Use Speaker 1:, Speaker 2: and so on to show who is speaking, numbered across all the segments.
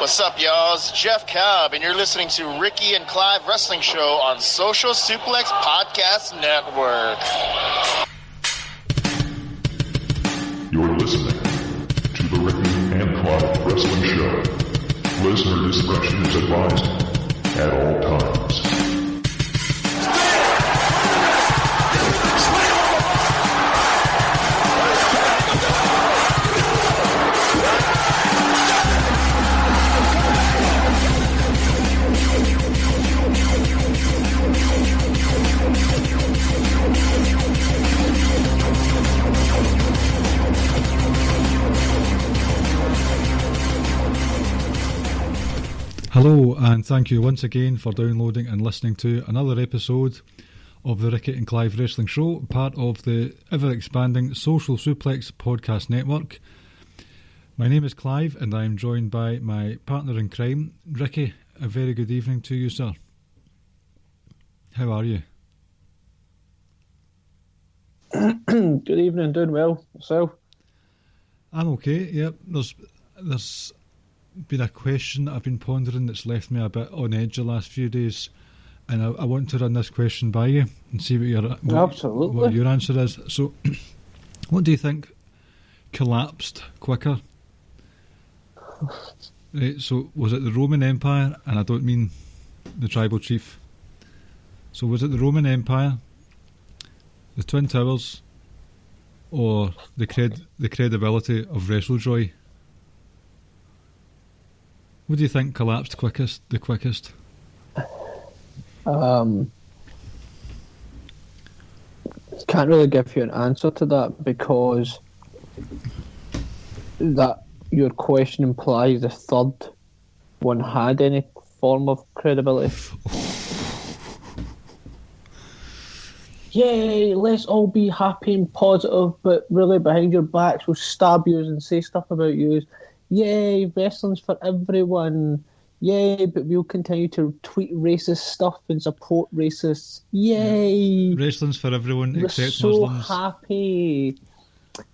Speaker 1: What's up, y'all? It's Jeff Cobb, and you're listening to Ricky and Clive Wrestling Show on Social Suplex Podcast Network.
Speaker 2: You're listening to the Ricky and Clive Wrestling Show. Listener discretion is advised at all times.
Speaker 3: Hello, and thank you once again for downloading and listening to another episode of the Ricky and Clive Wrestling Show, part of the ever-expanding Social Suplex Podcast Network. My name is Clive, and I am joined by my partner in crime, Ricky. A very good evening to you, sir. How are you?
Speaker 4: Good evening, doing well. Yourself?
Speaker 3: I'm okay, yep. There's been a question that I've been pondering that's left me a bit on edge the last few days, and I want to run this question by you and see what your answer is. So, what do you think collapsed quicker? Right, so was it the Roman Empire? And I don't mean the tribal chief. So was it the Roman Empire, the Twin Towers, or the credibility of WrestleJoy? What do you think collapsed the quickest?
Speaker 4: Can't really give you an answer to that, because that your question implies the third one had any form of credibility. Yay, let's all be happy and positive, but really behind your backs we'll stab you and say stuff about you. Yay, wrestling's for everyone. Yay, but we'll continue to tweet racist stuff and support racists. Yay.
Speaker 3: Yeah. Wrestling's for everyone except Muslims.
Speaker 4: We're so happy.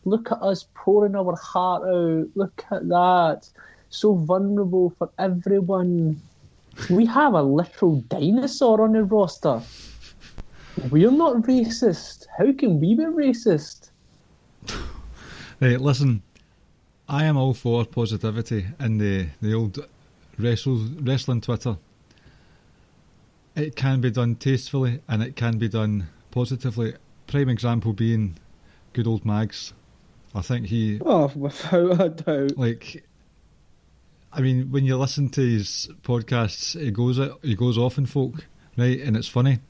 Speaker 4: Look at us pouring our heart out. Look at that. So vulnerable for everyone. We have a literal dinosaur on the roster. We're not racist. How can we be racist?
Speaker 3: Hey, listen. I am all for positivity in the old wrestling Twitter. It can be done tastefully and it can be done positively. Prime example being good old Mags. I think he...
Speaker 4: Oh, without a doubt.
Speaker 3: Like, I mean, when you listen to his podcasts, he goes off on folk, right? And it's funny.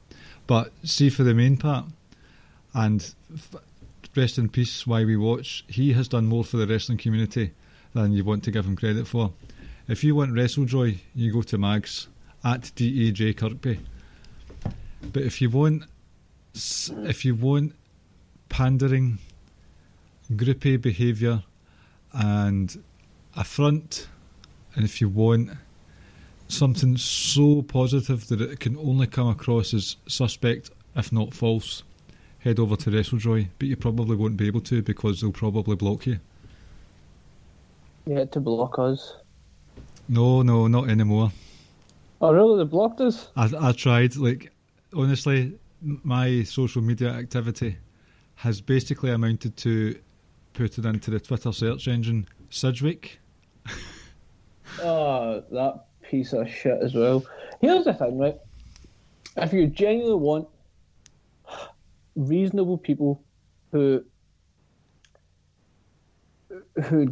Speaker 3: But see, for the main part, and... rest in peace, why we watch, he has done more for the wrestling community than you want to give him credit for. If you want WrestleJoy, you go to Mags at DAJ Kirkby. But if you want pandering, groupie behaviour and a front, and if you want something so positive that it can only come across as suspect, if not false, head over to WrestleJoy, but you probably won't be able to because they'll probably block you.
Speaker 4: You had to block us.
Speaker 3: No, not anymore.
Speaker 4: Oh really? They blocked us?
Speaker 3: I tried. Like, honestly, my social media activity has basically amounted to putting into the Twitter search engine Sidgwick.
Speaker 4: Oh, that piece of shit as well. Here's the thing, right? If you genuinely want reasonable people who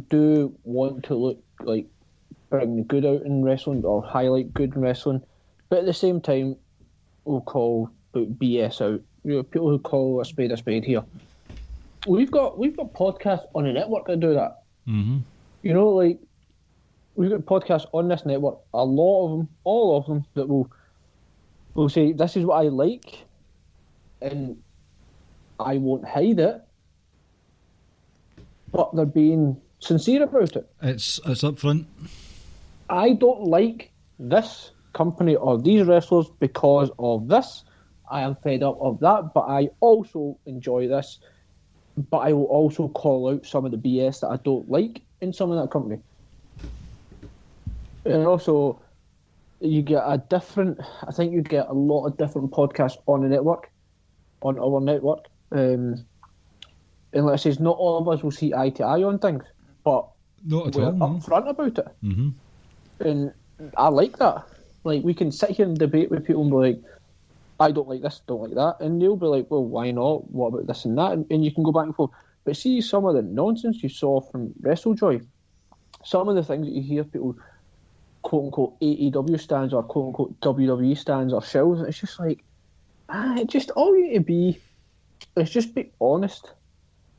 Speaker 4: do want to look like bring the good out in wrestling or highlight good in wrestling, but at the same time will call BS out. You know, people who call a spade here. We've got podcasts on the network that do that.
Speaker 3: Mm-hmm.
Speaker 4: You know, like we've got podcasts on this network. A lot of them, all of them, that will say this is what I like, and I won't hide it, but they're being sincere about it.
Speaker 3: It's up front.
Speaker 4: I don't like this company or these wrestlers because of this. I am fed up of that, but I also enjoy this. But I will also call out some of the BS that I don't like in some of that company. And also, you get I think you get a lot of different podcasts on the network, on our network. And like I says, not all of us will see eye to eye on things, but
Speaker 3: Not at
Speaker 4: we're
Speaker 3: all. No.
Speaker 4: upfront about it.
Speaker 3: Mm-hmm.
Speaker 4: And I like that. Like, we can sit here and debate with people and be like, I don't like this, don't like that. And they'll be like, well, why not? What about this and that? And you can go back and forth. But see some of the nonsense you saw from WrestleJoy, some of the things that you hear people, quote-unquote, AEW stands or quote-unquote WWE stands or shells, it's just like, just all you need to be is just be honest.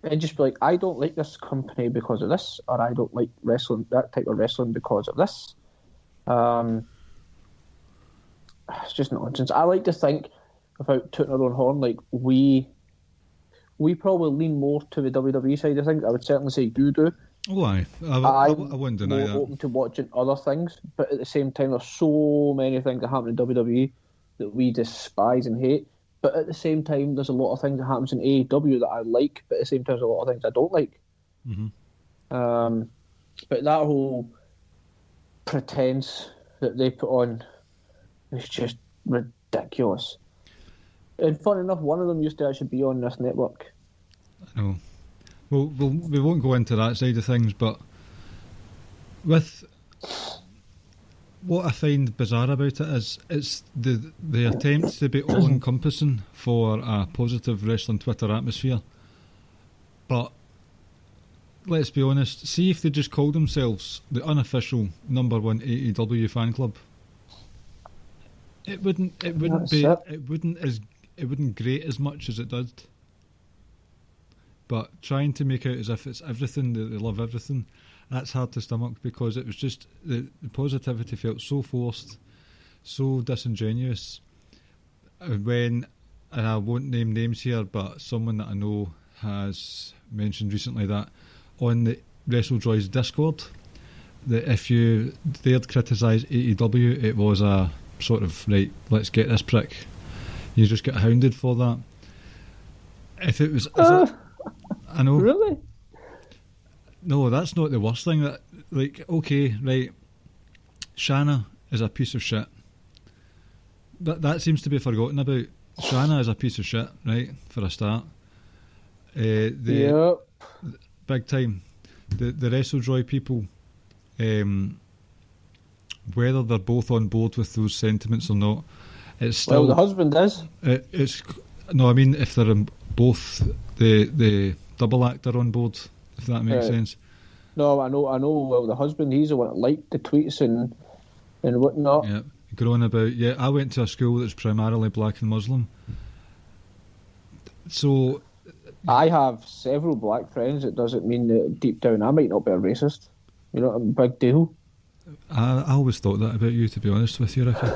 Speaker 4: And just be like, I don't like this company because of this, or I don't like wrestling, that type of wrestling because of this. It's just nonsense. I like to think, without tooting our own horn, like we probably lean more to the WWE side of things. I would certainly say you do.
Speaker 3: Oh, I wouldn't deny that.
Speaker 4: I'm open to watching other things, but at the same time, there's so many things that happen in WWE that we despise and hate. But at the same time, there's a lot of things that happens in AEW that I like, but at the same time, there's a lot of things I don't like.
Speaker 3: Mm-hmm.
Speaker 4: But that whole pretense that they put on is just ridiculous. And fun enough, one of them used to actually be on this network.
Speaker 3: I know. Well, we won't go into that side of things, but with what I find bizarre about it is it's the attempt to be all-encompassing for a positive wrestling Twitter atmosphere. But let's be honest, see if they just called themselves the unofficial number one AEW fan club. It wouldn't grate as much as it did. But trying to make out as if it's everything, that they love everything, that's hard to stomach, because it was just the positivity felt so forced, so disingenuous. When, and I won't name names here, but someone that I know has mentioned recently that on the WrestleJoy's Discord, that if you dared criticise AEW, it was a sort of, right, let's get this prick. You just get hounded for that. If it was... I know.
Speaker 4: Really?
Speaker 3: No, that's not the worst thing. That, like, okay, right, Shanna is a piece of shit. That seems to be forgotten about. Shanna is a piece of shit, right, for a start.
Speaker 4: Yep.
Speaker 3: Big time. The WrestleJoy people, whether they're both on board with those sentiments or not, it's still...
Speaker 4: Well, the husband is.
Speaker 3: No, I mean, if they're in both the double actor on board, if that makes sense.
Speaker 4: No, I know. Well, the husband, he's the one that liked the tweets and whatnot.
Speaker 3: Yeah, going about. Yeah, I went to a school that's primarily black and Muslim. So,
Speaker 4: I have several black friends. It doesn't mean that deep down I might not be a racist. You know, I'm a big deal.
Speaker 3: I always thought that about you, to be honest with you, Ricky.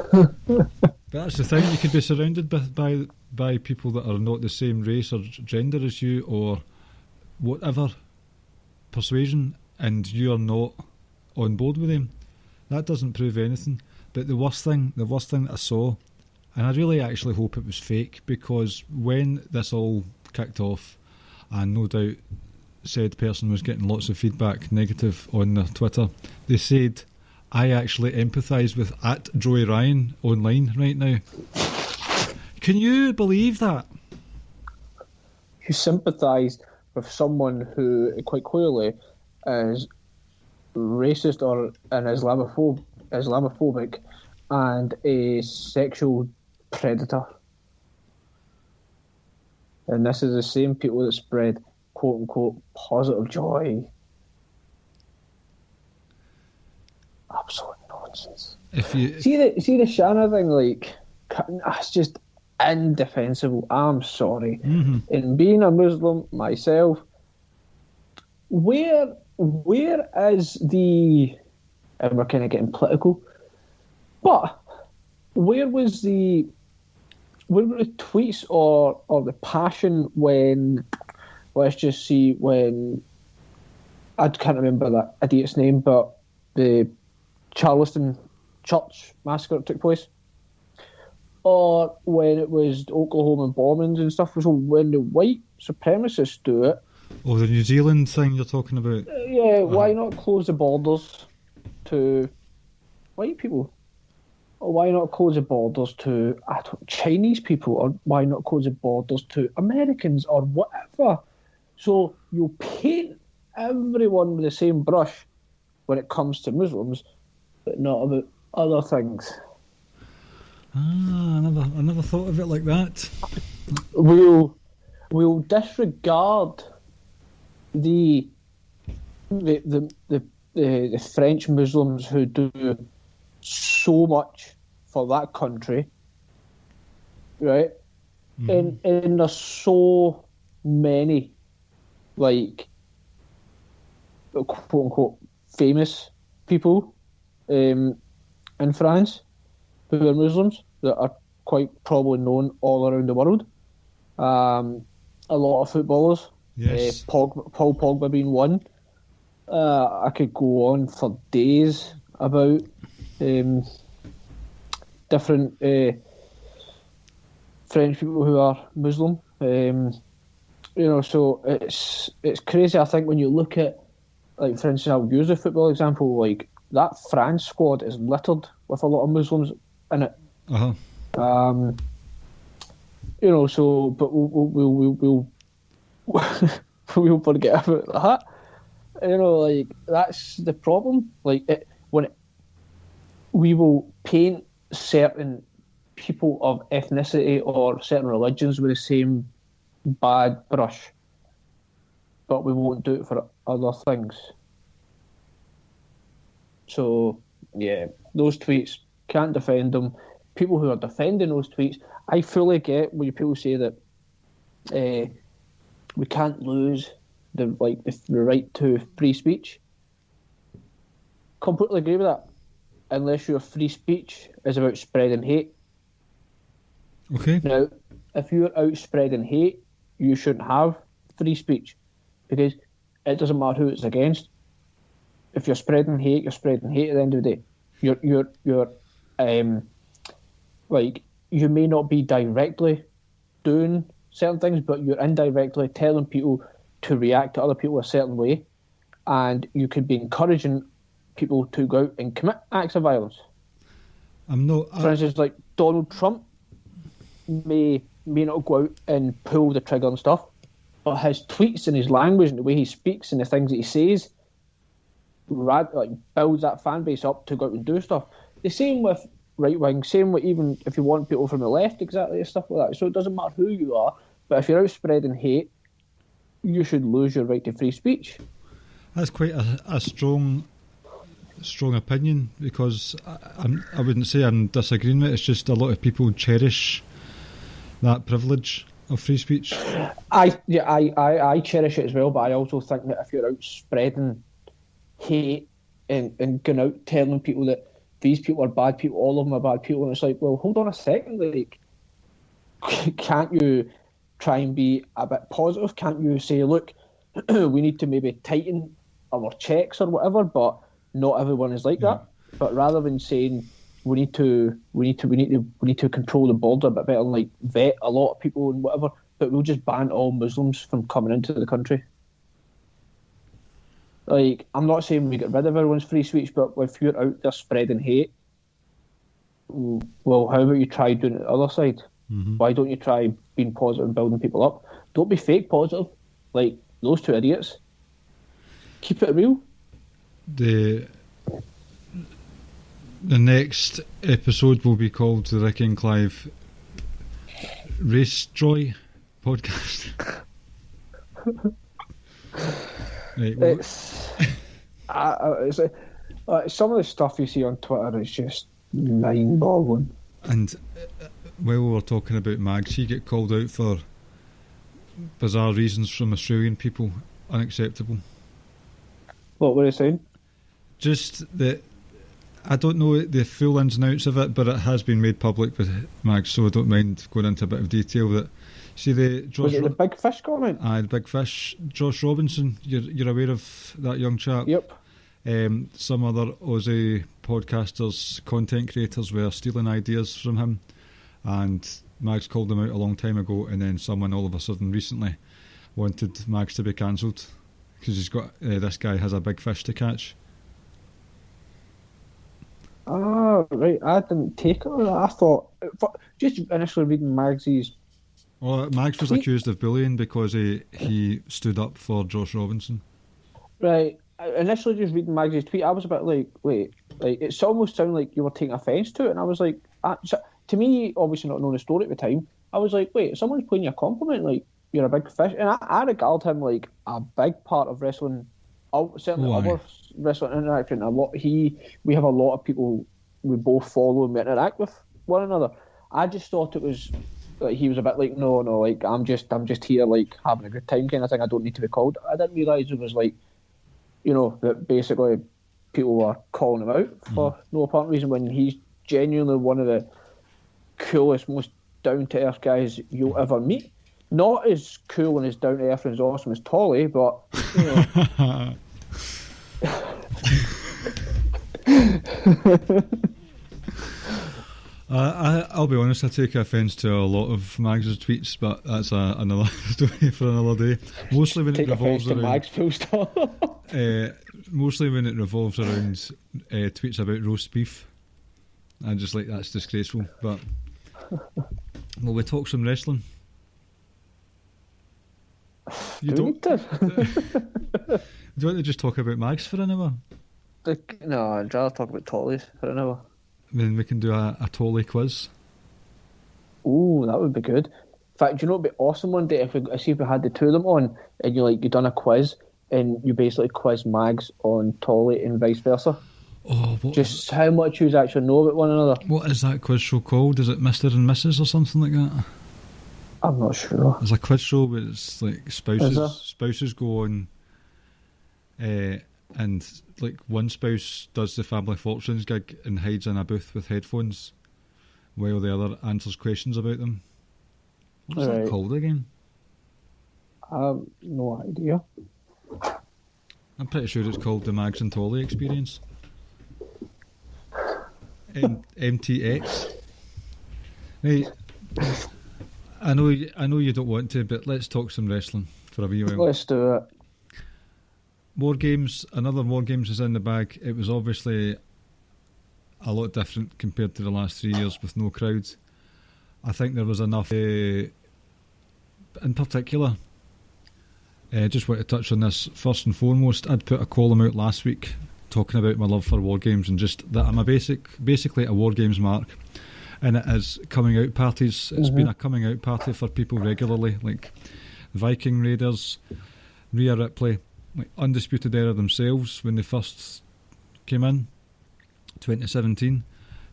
Speaker 3: But that's the thing. You could be surrounded by people that are not the same race or gender as you, or whatever persuasion, and you are not on board with them. That doesn't prove anything. But the worst thing that I saw, and I really actually hope it was fake, because when this all kicked off, and no doubt said person was getting lots of feedback, negative, on their Twitter, they said, I actually empathise with @Joey Ryan online right now. Can you believe that?
Speaker 4: You sympathise with someone who quite clearly is racist or an Islamophobic and a sexual predator. And this is the same people that spread quote-unquote positive joy. Absolute nonsense.
Speaker 3: If you
Speaker 4: see the Shanna thing, like, it's just indefensible. I'm sorry.
Speaker 3: Mm-hmm.
Speaker 4: And being a Muslim myself, where is the... And we're kind of getting political, but where were the tweets or the passion when, let's just see, when, I can't remember that idiot's name, but the Charleston church massacre took place, or when it was Oklahoma bombings and stuff. So when the white supremacists do it...
Speaker 3: Oh, the New Zealand thing you're talking about?
Speaker 4: Yeah, why not close the borders to white people? Or why not close the borders to Chinese people? Or why not close the borders to Americans or whatever? So you paint everyone with the same brush when it comes to Muslims, but not about other things.
Speaker 3: I never thought of it like that.
Speaker 4: We'll disregard the French Muslims who do so much for that country, right? And there's so many, like, quote unquote famous people in France who are Muslims that are quite probably known all around the world. A lot of footballers,
Speaker 3: Yes.
Speaker 4: Paul Pogba being one. I could go on for days about different French people who are Muslim. So it's crazy. I think when you look at, like, for instance, I'll use a football example. Like, that France squad is littered with a lot of Muslims in it. So, but we'll we'll forget about that. Like, that's the problem. Like, we will paint certain people of ethnicity or certain religions with the same bad brush, but we won't do it for other things. So, yeah, those tweets, can't defend them. People who are defending those tweets, I fully get when people say that we can't lose the right to free speech. Completely agree with that. Unless your free speech is about spreading hate.
Speaker 3: Okay.
Speaker 4: Now, if you're out spreading hate, you shouldn't have free speech, because it doesn't matter who it's against. If you're spreading hate, you're spreading hate at the end of the day. You're you may not be directly doing certain things, but you're indirectly telling people to react to other people a certain way, and you could be encouraging people to go out and commit acts of violence. For instance, like Donald Trump may not go out and pull the trigger and stuff, but his tweets and his language and the way he speaks and the things that he says builds that fan base up to go out and do stuff. The same with right wing, same with even if you want people from the left, exactly, stuff like that. So it doesn't matter who you are, but if you're out spreading hate, you should lose your right to free speech.
Speaker 3: That's quite a strong opinion, because I wouldn't say I'm disagreeing with it. It's just a lot of people cherish that privilege of free speech.
Speaker 4: I cherish it as well, but I also think that if you're out spreading hate and going out telling people that these people are bad people, all of them are bad people, and it's like, well, hold on a second, like, can't you try and be a bit positive? Can't you say, look, we need to maybe tighten our checks or whatever, but not everyone is like that. But rather than saying we need to control the border a bit better, and like vet a lot of people and whatever, but we'll just ban all Muslims from coming into the country. Like, I'm not saying we get rid of everyone's free speech, but if you're out there spreading hate, well, how about you try doing it the other side? Mm-hmm. Why don't you try being positive and building people up? Don't be fake positive, like those two idiots. Keep it real.
Speaker 3: The next episode will be called the Ricky and Clive Race Joy podcast. Right, well,
Speaker 4: it's some of the stuff you see on Twitter is just mind-boggling.
Speaker 3: And while we were talking about Mags, he get called out for bizarre reasons from Australian people. Unacceptable.
Speaker 4: What were you saying?
Speaker 3: Just that, I don't know the full ins and outs of it, but it has been made public with Mags, so I don't mind going into a bit of detail. That, see, the
Speaker 4: big fish comment?
Speaker 3: Aye, the big fish. Josh Robinson, you're aware of that young chap?
Speaker 4: Yep.
Speaker 3: Some other Aussie podcasters, content creators were stealing ideas from him, and Mags called them out a long time ago, and then someone all of a sudden recently wanted Mags to be cancelled because he's got this guy has a big fish to catch.
Speaker 4: Oh, right. I didn't take it on that. I thought, just initially reading Magsy's
Speaker 3: Well, Mags was
Speaker 4: tweet,
Speaker 3: accused of bullying because he stood up for Josh Robinson.
Speaker 4: right. Initially, just reading Magsy's tweet, I was a bit like, wait, like it's almost sounded like you were taking offence to it, and I was like, to me, obviously not knowing the story at the time, I was like, wait, someone's paying you a compliment, like you're a big fish, and I regard him like a big part of wrestling. Certainly,
Speaker 3: Why?
Speaker 4: our wrestling interaction. We have a lot of people we both follow and we interact with one another. I just thought it was like he was a bit like, no, like I'm just here like having a good time kind of thing. I don't need to be called. I didn't realise it was like, that basically people were calling him out for no apparent reason when he's genuinely one of the coolest, most down to earth guys you'll ever meet. Not as cool and as down to earth and as awesome as Tolly, but
Speaker 3: I'll be honest, I take offence to a lot of Mags' tweets, but that's another story for another day. Mostly when it revolves around
Speaker 4: Mags full stop.
Speaker 3: Mostly when it revolves around tweets about roast beef. I just like that's disgraceful. But will we talk some wrestling?
Speaker 4: Do we need to?
Speaker 3: Do you want to just talk about Mags for an hour?
Speaker 4: No, I'd rather talk about Tollies for an hour.
Speaker 3: Then we can do a Tolly quiz.
Speaker 4: Ooh, that would be good. In fact, do you know what would be awesome one day if if we had the two of them on and you done a quiz and you basically quiz Mags on Tolly and vice versa.
Speaker 3: Oh,
Speaker 4: just how much you actually know about one another.
Speaker 3: What is that quiz show called? Is it Mr. and Mrs. or something like that?
Speaker 4: I'm not sure.
Speaker 3: There's a quiz show where it's like spouses go on, and like one spouse does the Family Fortunes gig and hides in a booth with headphones, while the other answers questions about them. What's that called again?
Speaker 4: I have no idea.
Speaker 3: I'm pretty sure it's called the Mags and Tolly Experience. MTX. Hey, I know you don't want to, but let's talk some wrestling for a wee while.
Speaker 4: Let's do it.
Speaker 3: Wargames, another Wargames is in the bag. It was obviously a lot different compared to the last 3 years with no crowds. I think there was enough. In particular, I just want to touch on this. First and foremost, I'd put a column out last week talking about my love for Wargames and just that I'm basically a Wargames mark. And it is coming out parties. It's been a coming out party for people regularly, like Viking Raiders, Rhea Ripley, like Undisputed Era themselves when they first came in, 2017.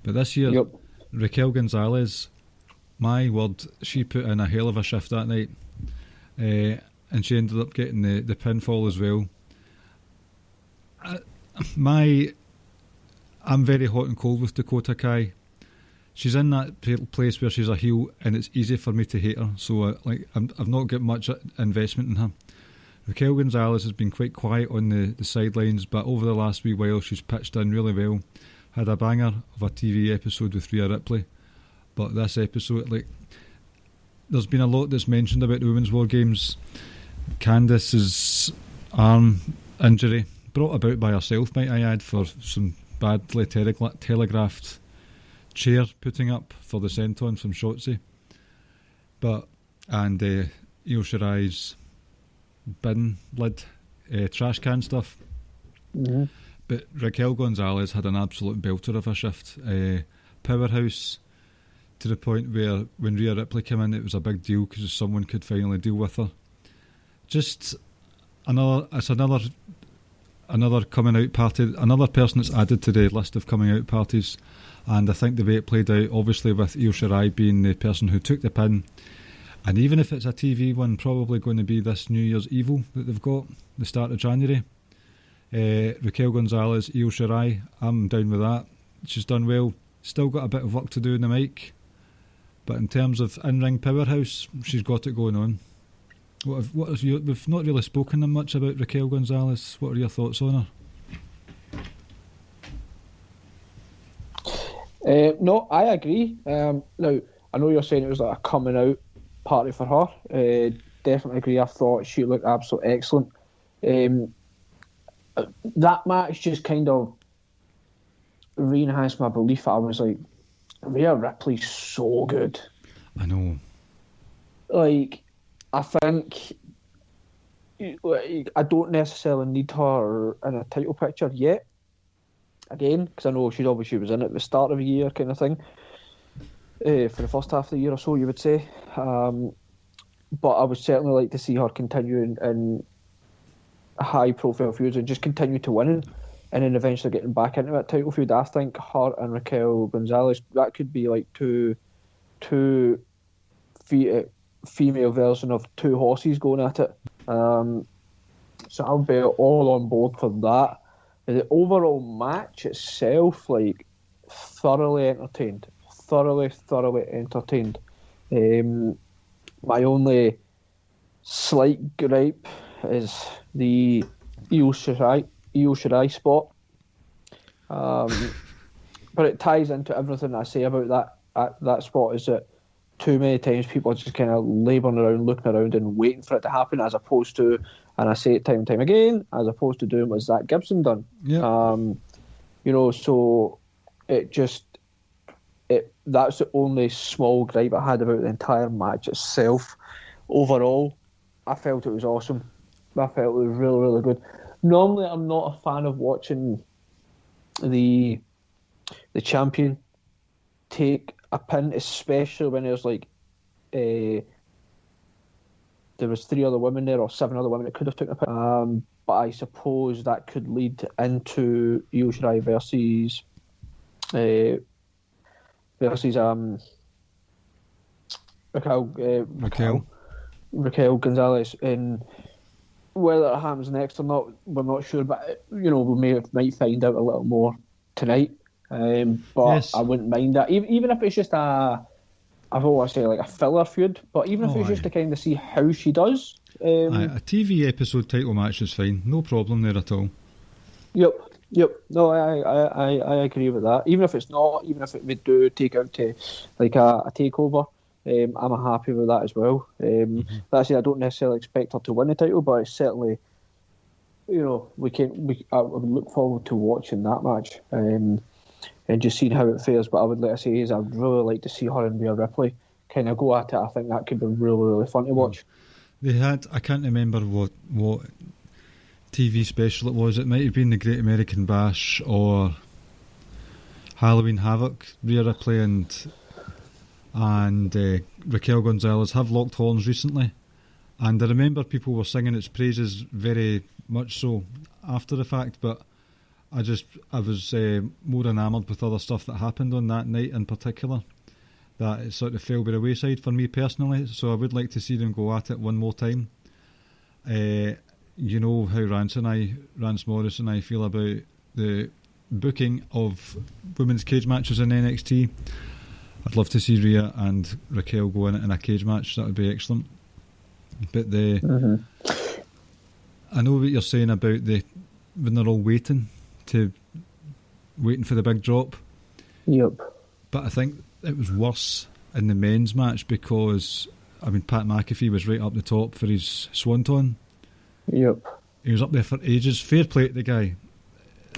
Speaker 3: But this year, Raquel Gonzalez, my word, she put in a hell of a shift that night. And she ended up getting the pinfall as well. I'm very hot and cold with Dakota Kai. She's in that place where she's a heel, and it's easy for me to hate her. So, I've not got much investment in her. Raquel Gonzalez has been quite quiet on the sidelines, but over the last wee while, she's pitched in really well. Had a banger of a TV episode with Rhea Ripley, but this episode, there's been a lot that's mentioned about the Women's War Games. Candice's arm injury, brought about by herself, might I add, for some badly telegraphed chair putting up for the senton from Shotzi, and Io Shirai's bin lid trash can stuff. But Raquel Gonzalez had an absolute belter of a shift, powerhouse, to the point where when Rhea Ripley came in, it was a big deal because someone could finally deal with her. Just another coming out party, another person that's added to the list of coming out parties. And I think the way it played out, obviously with Io Shirai being the person who took the pin, and even if it's a TV one, probably going to be this New Year's Evil that they've got, the start of January. Raquel Gonzalez, Io Shirai, I'm down with that. She's done well. Still got a bit of work to do in the mic, but in terms of in-ring powerhouse, she's got it going on. We've not really spoken much about Raquel Gonzalez. What are your thoughts on her?
Speaker 4: No, I agree. Now, I know you're saying it was like a coming out party for her. Definitely agree. I thought she looked absolutely excellent. That match just kind of re-enhanced my belief. I was like, Rhea Ripley's so good.
Speaker 3: I know.
Speaker 4: Like, I think I don't necessarily need her in a title picture yet. Again, because I know she was in it at the start of the year, kind of thing. For the first half of the year or so, you would say. But I would certainly like to see her continue in high-profile feuds and just continue to winning, and then eventually getting back into that title feud. I think her and Raquel Gonzalez, that could be like two female version of two horses going at it. So I'll be all on board for that. The overall match itself, like, thoroughly entertained. Thoroughly entertained. My only slight gripe is the Io Shirai spot. But it ties into everything I say about that spot, is that too many times people are just kind of labouring around, looking around and waiting for it to happen, as opposed to, and I say it time and time again, as opposed to doing what Zach Gibson done.
Speaker 3: Yeah.
Speaker 4: So that's the only small gripe I had about the entire match itself. Overall, I felt it was awesome. I felt it was really, really good. Normally, I'm not a fan of watching the champion take a pin, especially when there's like there was 3 other women there, or 7 other women that could have taken a pin. But I suppose that could lead into Io Shirai versus Raquel Gonzalez. And whether it happens next or not, we're not sure. But we might find out a little more tonight. But yes. I wouldn't mind that, even if it's just I've always said like a filler feud. But even if it's just to kind of see how she does.
Speaker 3: A TV episode title match is fine, no problem there at all.
Speaker 4: Yep. No, I agree with that. Even if it's not, even if it would do take out to like a takeover, I'm happy with that as well. That's it. I don't necessarily expect her to win the title, but it's certainly, I would look forward to watching that match and just seeing how it fares. But I would like to say is I'd really like to see her and Rhea Ripley kind of go at it. I think that could be really, really fun to watch.
Speaker 3: They had, I can't remember what TV special it was. It might have been the Great American Bash or Halloween Havoc. Rhea Ripley and Raquel Gonzalez have locked horns recently, and I remember people were singing its praises very much so after the fact, but I was more enamoured with other stuff that happened on that night in particular, that it sort of fell by the wayside for me personally. So I would like to see them go at it one more time. You know how Rance Morris and I feel about the booking of women's cage matches in NXT. I'd love to see Rhea and Raquel go in a cage match. That would be excellent. But I know what you're saying about when they're all waiting for the big drop.
Speaker 4: Yep.
Speaker 3: But I think it was worse in the men's match because Pat McAfee was right up the top for his swanton.
Speaker 4: Yep.
Speaker 3: He was up there for ages. Fair play to the guy.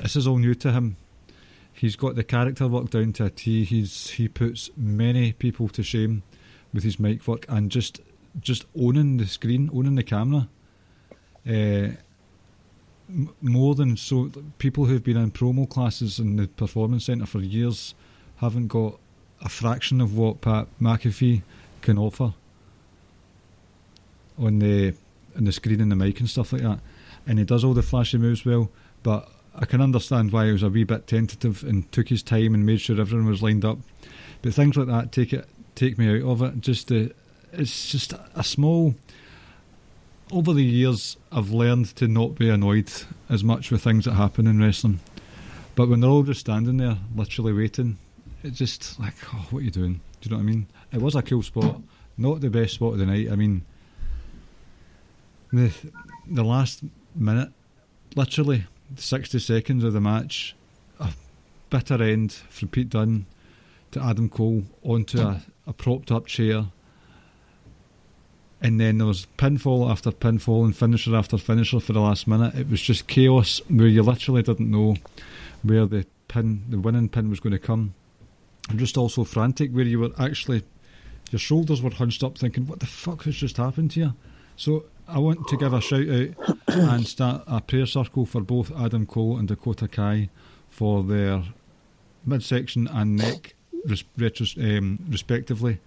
Speaker 3: This is all new to him. He's got the character work down to a T. He puts many people to shame with his mic work and just owning the screen, owning the camera. More than so, people who've been in promo classes in the Performance Centre for years haven't got a fraction of what Pat McAfee can offer on the screen and the mic and stuff like that. And he does all the flashy moves well, but I can understand why he was a wee bit tentative and took his time and made sure everyone was lined up. But things like that take me out of it. It's just a small. Over the years, I've learned to not be annoyed as much with things that happen in wrestling. But when they're all just standing there, literally waiting, it's just like, oh, what are you doing? Do you know what I mean? It was a cool spot, not the best spot of the night. I mean, the last minute, literally 60 seconds of the match, a bitter end from Pete Dunne to Adam Cole onto a propped up chair. And then there was pinfall after pinfall and finisher after finisher for the last minute. It was just chaos where you literally didn't know where the pin, the winning pin, was going to come. And just also frantic, where you were actually, your shoulders were hunched up thinking, what the fuck has just happened here? So I want to give a shout out and start a prayer circle for both Adam Cole and Dakota Kai for their midsection and neck respectively,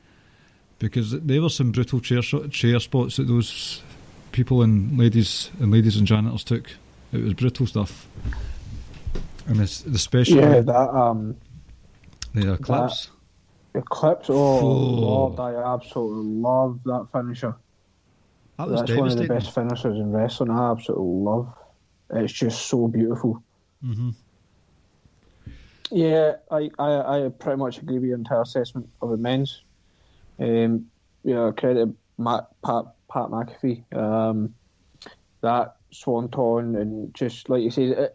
Speaker 3: because there were some brutal chair spots that those people and ladies and janitors took. It was brutal stuff. And especially
Speaker 4: that
Speaker 3: the Eclipse.
Speaker 4: The Eclipse, Lord, I absolutely love that finisher. That's one of the best finishers in wrestling. I absolutely love. It's just so beautiful.
Speaker 3: Mm-hmm.
Speaker 4: Yeah, I pretty much agree with your entire assessment of the men's. Credit Pat McAfee. That swanton, and just like you say,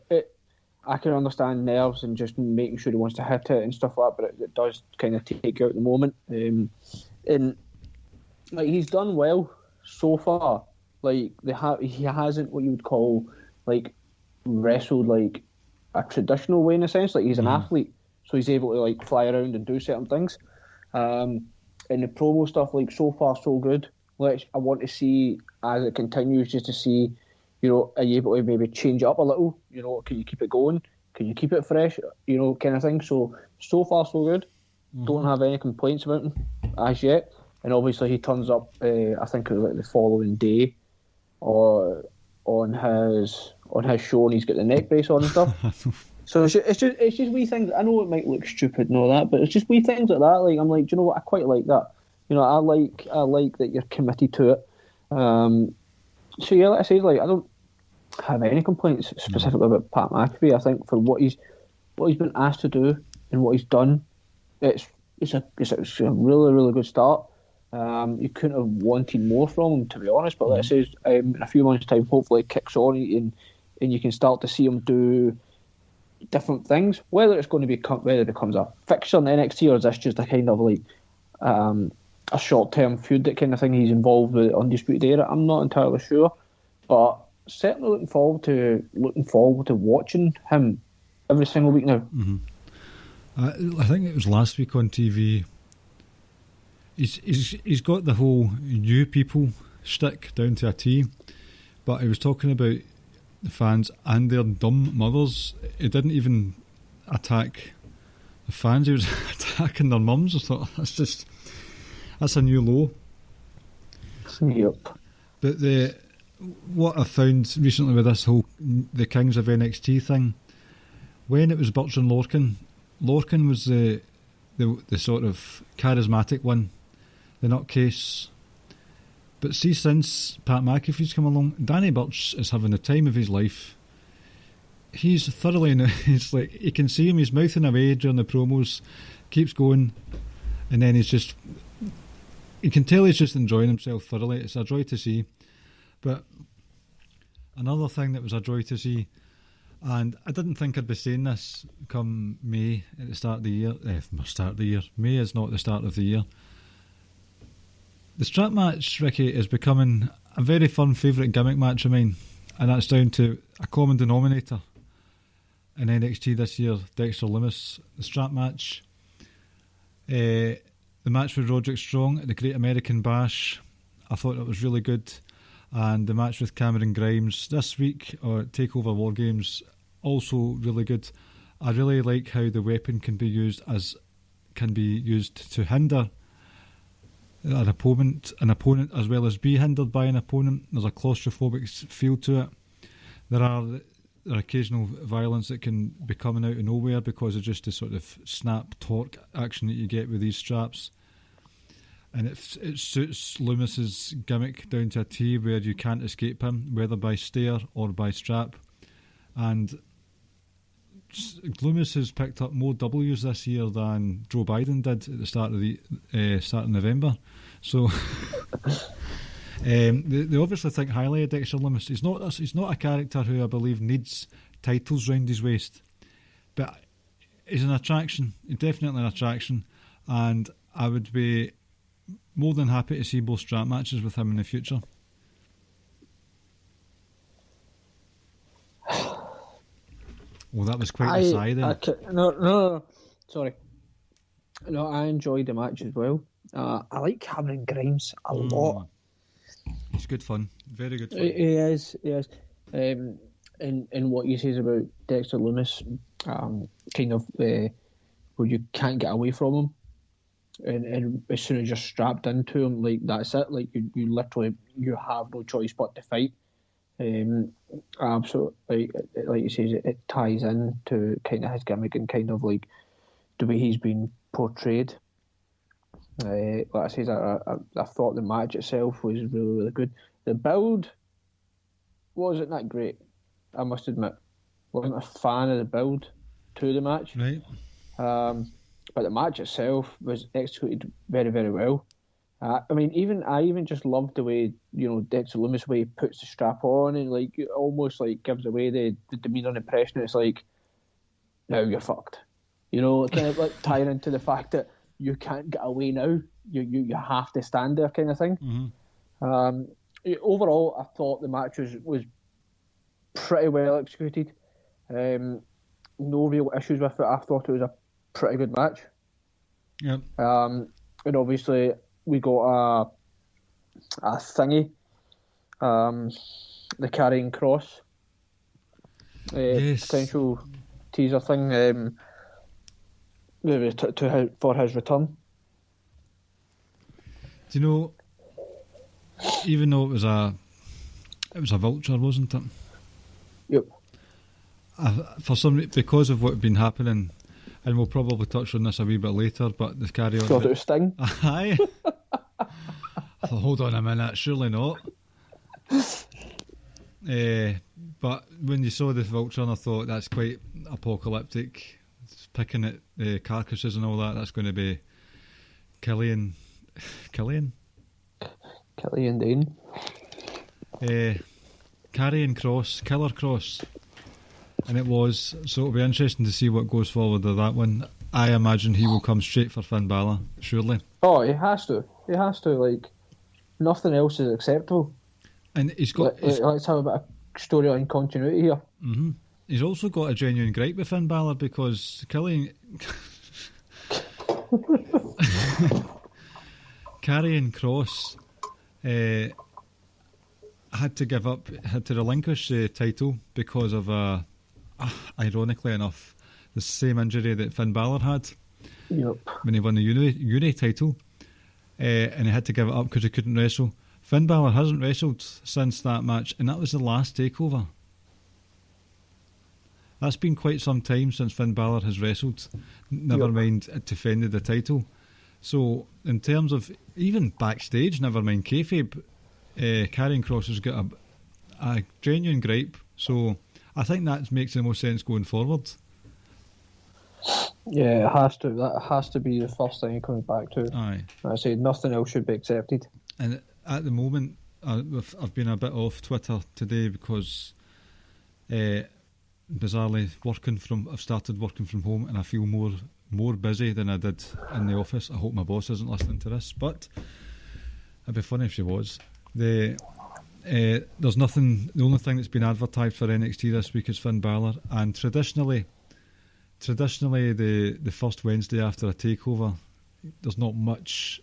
Speaker 4: I can understand nerves and just making sure he wants to hit it and stuff like that, but it does kind of take you out the moment. And like, he's done well so far. Like, he hasn't what you would call like wrestled like a traditional way, in a sense. Like, he's an athlete, so he's able to like fly around and do certain things. And the promo stuff, like, so far so good. I want to see as it continues, just to see, are you able to maybe change it up a little? Can you keep it going? Can you keep it fresh? Kind of thing. So far so good. Don't have any complaints about him as yet. And obviously he turns up, I think it was like the following day, or on his show, and he's got the neck brace on and stuff. So it's just wee things. I know it might look stupid and all that, but it's just wee things like that. Like, I'm like, do you know what? I quite like that. I like that you're committed to it. So yeah, like I said, like, I don't have any complaints specifically about Pat McAfee. I think for what he's been asked to do and what he's done, it's a really, really good start. You couldn't have wanted more from him, to be honest. But like I said, in a few months' time, hopefully it kicks on and you can start to see him do different things. Whether it becomes a fixture in NXT, or is this just a kind of like a short-term feud, that kind of thing he's involved with Undisputed Era, I'm not entirely sure, but certainly looking forward to watching him every single week now.
Speaker 3: I think it was last week on TV. He's got the whole "you people" shtick down to a T, but he was talking about the fans and their dumb mothers. He didn't even attack the fans; he was attacking their mums. I thought, that's a new low.
Speaker 4: Yep.
Speaker 3: But what I found recently with this whole the Kings of NXT thing, when it was Birch and Lorcan was the sort of charismatic one, the nutcase. But see, since Pat McAfee's come along, Danny Burch is having the time of his life. He's thoroughly, he's like, you can see him, he's mouthing away during the promos, keeps going, and then you can tell he's just enjoying himself thoroughly. It's a joy to see. But another thing that was a joy to see, and I didn't think I'd be saying this come May at the start of the year. May is not the start of the year. The strap match, Ricky, is becoming a very fun favourite gimmick match of mine, and that's down to a common denominator in NXT this year, Dexter Lumis. The strap match, the match with Roderick Strong at the Great American Bash, I thought it was really good. And the match with Cameron Grimes this week, or Takeover Wargames, also really good. I really like how the weapon can be used to hinder an opponent as well as be hindered by an opponent. There's a claustrophobic feel to it. There are occasional violence that can be coming out of nowhere because of just the sort of snap torque action that you get with these straps. And it suits Loomis's gimmick down to a T, where you can't escape him, whether by stair or by strap. And Loomis has picked up more W's this year than Joe Biden did at the start of November. So they obviously think highly of Dexter Loomis. He's not a character who I believe needs titles round his waist, but he's an attraction. He's definitely an attraction, and I would be more than happy to see both strap matches with him in the future. Well, that was quite a sigh then.
Speaker 4: No. Sorry. No, I enjoyed the match as well. I like Cameron Grimes a lot.
Speaker 3: It's good fun. Very good fun.
Speaker 4: He is. And what you says about Dexter Lumis, kind of where you can't get away from him. And as soon as you're strapped into him, like that's it. Like you literally you have no choice but to fight. Absolutely, like you say, it ties in to kind of his gimmick and kind of like the way he's been portrayed. Like I say, I thought the match itself was really good. The build wasn't that great, I must admit. Wasn't a fan of the build to the match.
Speaker 3: Right.
Speaker 4: But the match itself was executed very, very well. I even just loved the way, Dexter Lumis, way he puts the strap on and like almost like gives away the demeanour and impression. It's like, now you're fucked. Kind of like tying into the fact that you can't get away now. You have to stand there, kind of thing. Mm-hmm. Overall, I thought the match was pretty well executed. No real issues with it. I thought it was a pretty good match.
Speaker 3: Yep.
Speaker 4: And obviously we got a thingy, the carrying cross,
Speaker 3: yes.
Speaker 4: Potential teaser thing, for his return.
Speaker 3: Do you know? Even though it was a vulture, wasn't it?
Speaker 4: Yep.
Speaker 3: Because of what had been happening, and we'll probably touch on this a wee bit later, but the carry on.
Speaker 4: Thought it was Sting.
Speaker 3: Aye. I thought, hold on a minute, surely not. But when you saw the vulture, I thought that's quite apocalyptic. It's picking at carcasses and all that. That's going to be Killian
Speaker 4: Dane.
Speaker 3: Carrying cross, killer cross. And it was, so it'll be interesting to see what goes forward with that one. I imagine he will come straight for Finn Balor, surely.
Speaker 4: Oh, he has to. Like, nothing else is acceptable.
Speaker 3: And he's got...
Speaker 4: Let's have a bit of storyline continuity here.
Speaker 3: Mm-hmm. He's also got a genuine gripe with Finn Balor because Killian... Carrying cross had to relinquish the title because of ironically enough, the same injury that Finn Balor had.
Speaker 4: Yep.
Speaker 3: When he won the Uni title, and he had to give it up because he couldn't wrestle. Finn Balor hasn't wrestled since that match, and that was the last Takeover. That's been quite some time since Finn Balor has wrestled, never mind defended the title. So, in terms of even backstage, never mind kayfabe, Karrion Kross has got a genuine gripe. So, I think that makes the most sense going forward.
Speaker 4: Yeah, it has to. That has to be the first thing he comes back to.
Speaker 3: Aye.
Speaker 4: I say nothing else should be accepted.
Speaker 3: And at the moment, I've been a bit off Twitter today because, bizarrely, I've started working from home, and I feel more busy than I did in the office. I hope my boss isn't listening to this, but it'd be funny if she was. There's nothing. The only thing that's been advertised for NXT this week is Finn Balor, and traditionally, the first Wednesday after a takeover, there's not much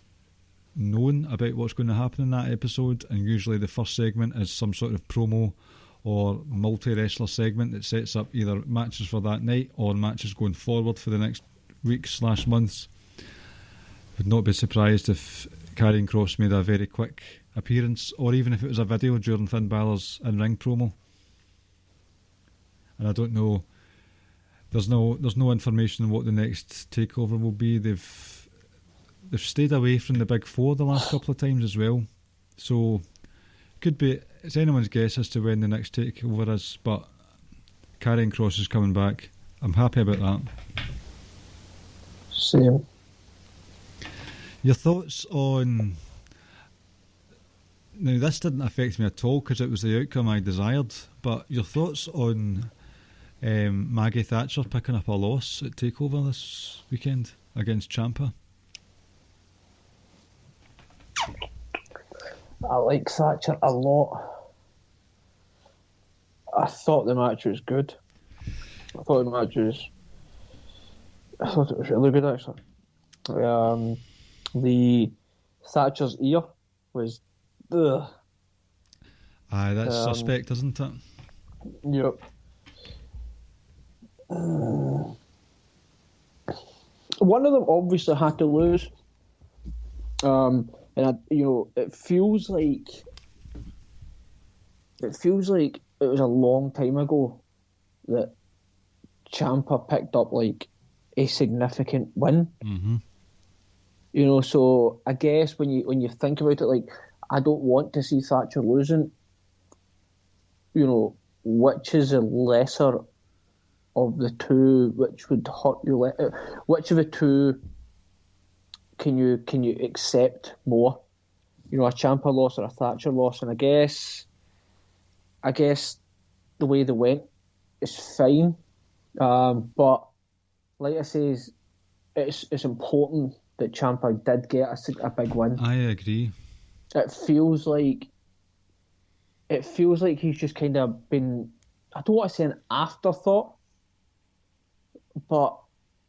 Speaker 3: known about what's going to happen in that episode, and usually the first segment is some sort of promo or multi-wrestler segment that sets up either matches for that night or matches going forward for the next weeks/months. Would not be surprised if Karrion Kross made a very quick appearance, or even if it was a video during Finn Balor's in-ring promo. And I don't know. There's no information on what the next takeover will be. They've stayed away from the big four the last couple of times as well, so could be, it's anyone's guess as to when the next takeover is. But Karrion Kross is coming back. I'm happy about that.
Speaker 4: Same.
Speaker 3: Your thoughts on... Now, this didn't affect me at all because it was the outcome I desired, but your thoughts on Maggie Thatcher picking up a loss at TakeOver this weekend against Ciampa?
Speaker 4: I like Thatcher a lot. I thought the match was good. I thought the match was. I thought it was really good actually. The Thatcher's ear was. Ugh.
Speaker 3: Aye, that's suspect, isn't it?
Speaker 4: Yep. One of them obviously had to lose, and it feels like it was a long time ago that Ciampa picked up like a significant win.
Speaker 3: Mm-hmm.
Speaker 4: So I guess when you think about it, like I don't want to see Thatcher losing. Which is a lesser of the two, which would hurt you? Which of the two can you accept more? A Ciampa loss or a Thatcher loss? And I guess the way they went is fine, but like I say, it's important that Ciampa did get a big win.
Speaker 3: I agree.
Speaker 4: It feels like he's just kind of been, I don't want to say an afterthought, but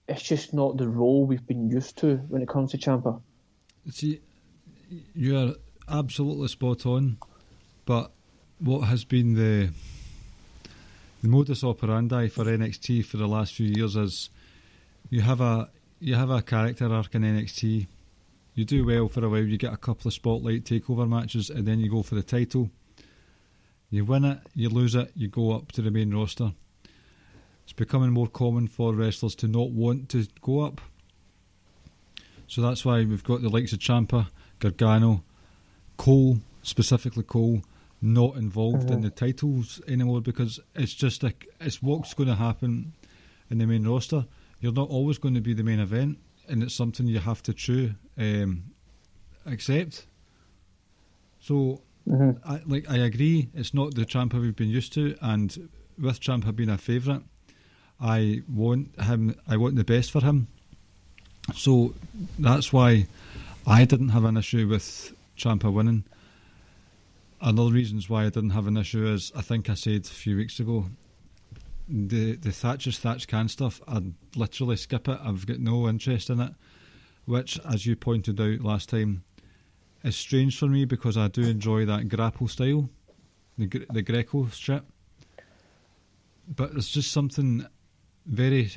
Speaker 4: it's just not the role we've been used to when it comes to Ciampa.
Speaker 3: See, you're absolutely spot on, but what has been the modus operandi for NXT for the last few years is you have a character arc in NXT, you do well for a while, you get a couple of spotlight takeover matches, and then you go for the title. You win it, you lose it, you go up to the main roster. It's becoming more common for wrestlers to not want to go up. So that's why we've got the likes of Ciampa, Gargano, Cole, specifically Cole, not involved in the titles anymore, because it's just it's what's going to happen in the main roster. You're not always going to be the main event, and it's something you have to accept. So I agree, it's not the Ciampa we've been used to, and with Ciampa being a favourite, I want the best for him. So that's why I didn't have an issue with Ciampa winning. Another reasons why I didn't have an issue is, I think I said a few weeks ago, the Thatch can stuff, I'd literally skip it. I've got no interest in it, which, as you pointed out last time, is strange for me, because I do enjoy that grapple style, the Greco strip, but it's just something very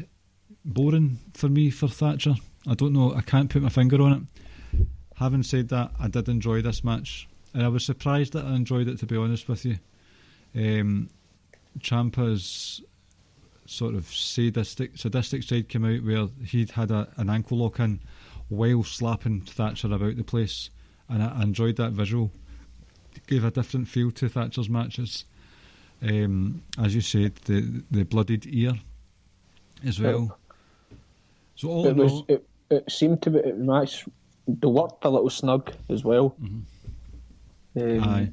Speaker 3: boring for me for Thatcher. I don't know, I can't put my finger on it. Having said that, I did enjoy this match, and I was surprised that I enjoyed it, to be honest with you. Ciampa's sort of sadistic side came out, where he'd had an ankle lock in while slapping Thatcher about the place, and I enjoyed that visual. It gave a different feel to Thatcher's matches. As you said, the bloodied ear as well. So all in all,
Speaker 4: it seemed to be the match. They worked a little snug as well.
Speaker 3: Aye,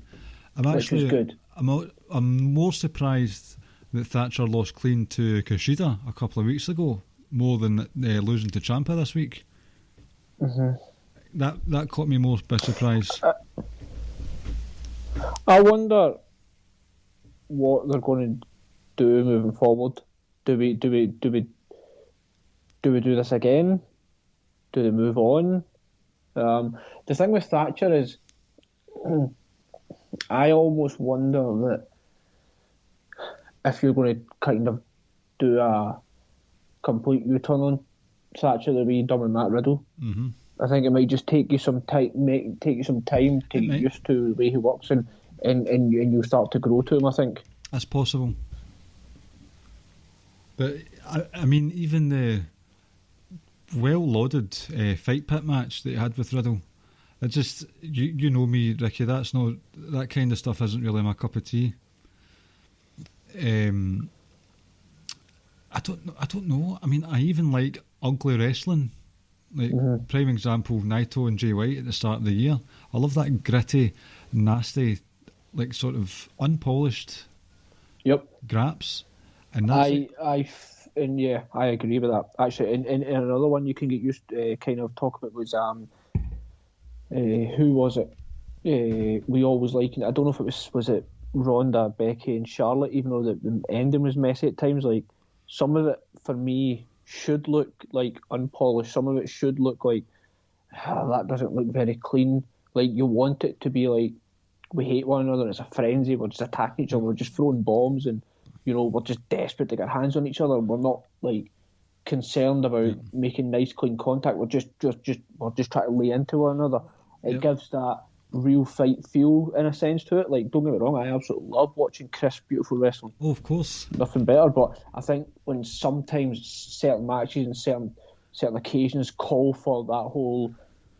Speaker 4: which was good.
Speaker 3: I'm more surprised that Thatcher lost clean to Kushida a couple of weeks ago, more than losing to Ciampa this week. That caught me more by surprise.
Speaker 4: I wonder what they're going to do moving forward. Do we do this again? Do they move on? The thing with Thatcher is, I almost wonder that if you're going to kind of do a complete U-turn on Thatcher the way you've done with Matt Riddle, I think it might just take you some time, to get used to the way he works, and you'll start to grow to him, I think.
Speaker 3: That's possible. But, I mean, even the well-lauded fight pit match that he had with Riddle, it just, you know me, Ricky, that kind of stuff isn't really my cup of tea. I don't know. I mean, I even like ugly wrestling. Like, prime example, Naito and Jay White at the start of the year. I love that gritty, nasty, like sort of unpolished graps. And that's
Speaker 4: I agree with that. Actually, and another one you can get used to kind of talk about was who was it? We always likened. I don't know if it was it Ronda, Becky, and Charlotte. Even though the ending was messy at times, like some of it for me should look like unpolished. Some of it should look like that doesn't look very clean. Like, you want it to be like, we hate one another, it's a frenzy, we're just attacking each other, we're just throwing bombs, and we're just desperate to get hands on each other. We're not like concerned about making nice clean contact. We're just trying to lay into one another. It gives that real fight feel in a sense to it. Like, don't get me wrong, I absolutely love watching crisp, beautiful wrestling.
Speaker 3: Oh, of course.
Speaker 4: Nothing better, but I think when sometimes certain matches and certain occasions call for that whole,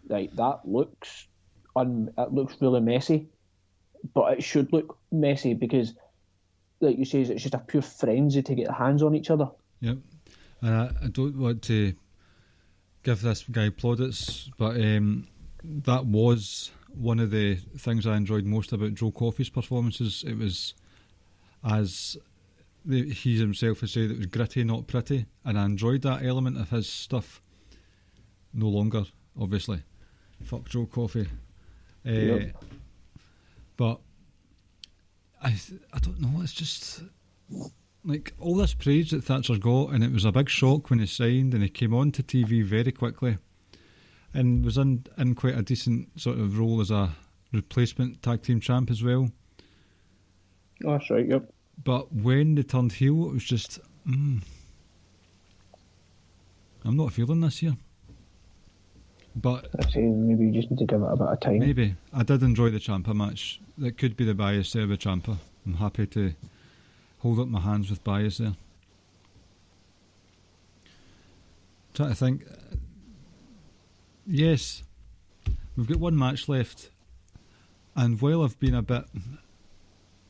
Speaker 4: like, that looks it looks really messy, but it should look messy because, like you say, it's just a pure frenzy to get hands on each other.
Speaker 3: Yep. And I don't want to give this guy plaudits, but that was one of the things I enjoyed most about Joe Coffey's performances. It was, as he himself has said, it was gritty, not pretty, and I enjoyed that element of his stuff. No longer, obviously. Fuck Joe Coffey. But I don't know, it's just like all this praise that Thatcher got, and it was a big shock when he signed, and he came on to TV very quickly and was in quite a decent sort of role as a replacement tag team champ as well.
Speaker 4: Oh, that's right, yep.
Speaker 3: But when they turned heel, it was just I'm not feeling this here. But
Speaker 4: I say maybe you just need to give it a bit of time.
Speaker 3: Maybe. I did enjoy the Ciampa match. That could be the bias there with Ciampa. I'm happy to hold up my hands with bias there. Trying to think. Yes, we've got one match left, and while I've been a bit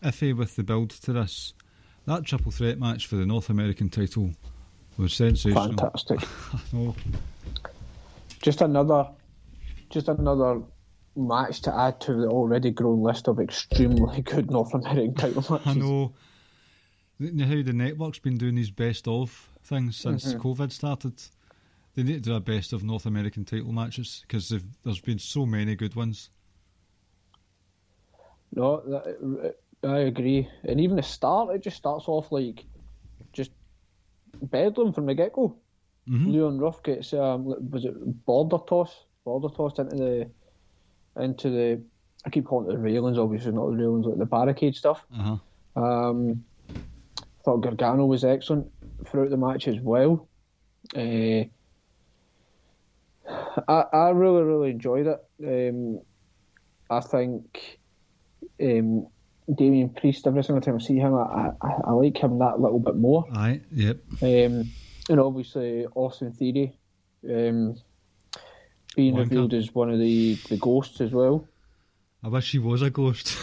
Speaker 3: iffy with the build to this, that triple threat match for the North American title was sensational.
Speaker 4: Fantastic.
Speaker 3: I know.
Speaker 4: Just another match to add to the already grown list of extremely good North American title matches.
Speaker 3: I know. You know how the network's been doing these best of things since COVID started? They need to do a best of North American title matches because there's been so many good ones.
Speaker 4: No, I agree. And even the start, it just starts off like just bedlam from the get-go. Mm-hmm. Leon Ruff gets was it border tossed into the I keep calling it the railings, obviously not the railings, like the barricade stuff. Thought Gargano was excellent throughout the match as well. I really enjoyed it. I think Damian Priest, every single time I see him, I like him that little bit more.
Speaker 3: Aye, yep.
Speaker 4: And obviously Austin Theory being revealed as one of the ghosts as well.
Speaker 3: I wish he was a ghost.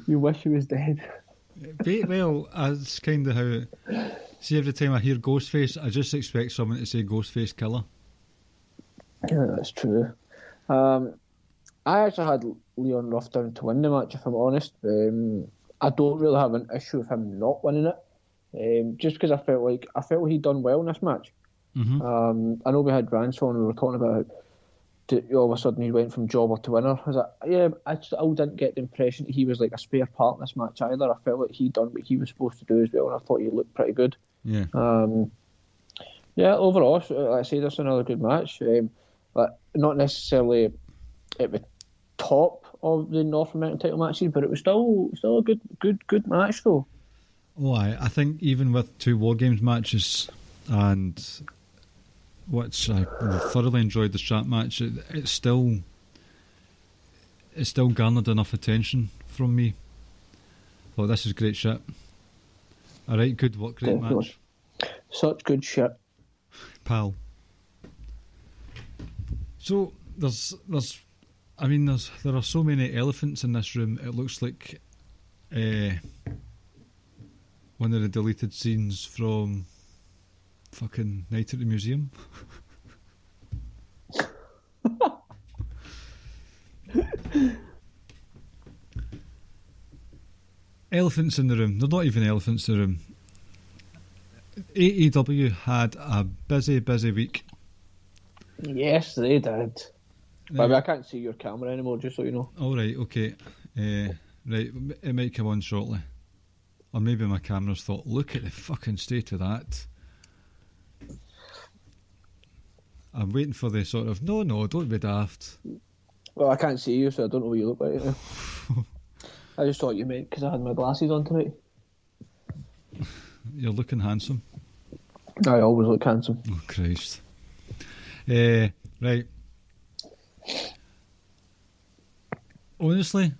Speaker 4: You wish he was dead.
Speaker 3: Well, that's kind of how... See, every time I hear Ghostface, I just expect someone to say Ghostface Killer.
Speaker 4: Yeah, that's true. I actually had Leon Ruff down to win the match, if I'm honest. I don't really have an issue with him not winning it. Just because I felt he'd done well in this match. Mm-hmm. I know we had Ransom and we were talking about all of a sudden he went from jobber to winner. I was like, yeah, I still didn't get the impression that he was like a spare part in this match either. I felt like he'd done what he was supposed to do as well, and I thought he looked pretty good.
Speaker 3: Yeah.
Speaker 4: Yeah, overall, like I say, this is another good match. But not necessarily at the top of the North American title matches, but it was still a good match though.
Speaker 3: Oh, I think even with two Wargames matches and which I thoroughly enjoyed the strap match, it still garnered enough attention from me. Well, this is great shit. Alright, good work, great
Speaker 4: Definitely.
Speaker 3: Match.
Speaker 4: Such good shit.
Speaker 3: Pal. So there are so many elephants in this room. It looks like one of the deleted scenes from fucking Night at the Museum. Elephants in the room. They're not even elephants in the room. AEW had a busy week.
Speaker 4: Yes, they did. But I can't see your camera anymore, just so you know.
Speaker 3: Alright, okay. Right, it might come on shortly. Or maybe my cameras thought, look at the fucking state of that. I'm waiting for the sort of, no, don't be daft.
Speaker 4: Well, I can't see you, so I don't know what you look like now. I just thought you meant because I had my glasses on tonight.
Speaker 3: You're looking handsome.
Speaker 4: I always look handsome.
Speaker 3: Oh, Christ. Right. Honestly,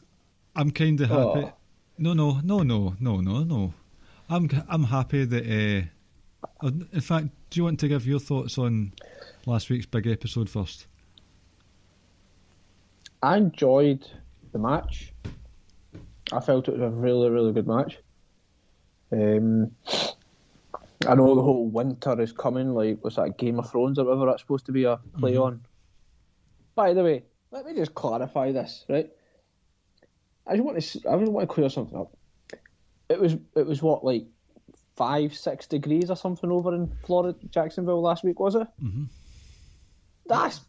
Speaker 3: I'm kind of happy.
Speaker 4: Oh.
Speaker 3: No. I'm happy that. In fact, do you want to give your thoughts on last week's big episode first?
Speaker 4: I enjoyed the match. I felt it was a really, really good match. I know the whole winter is coming, like, what's that, Game of Thrones or whatever that's supposed to be a play on. By the way, let me just clarify this, right? I just want to clear something up. It was what, like 5-6 degrees or something over in Florida, Jacksonville last week, was it? Mm-hmm. That's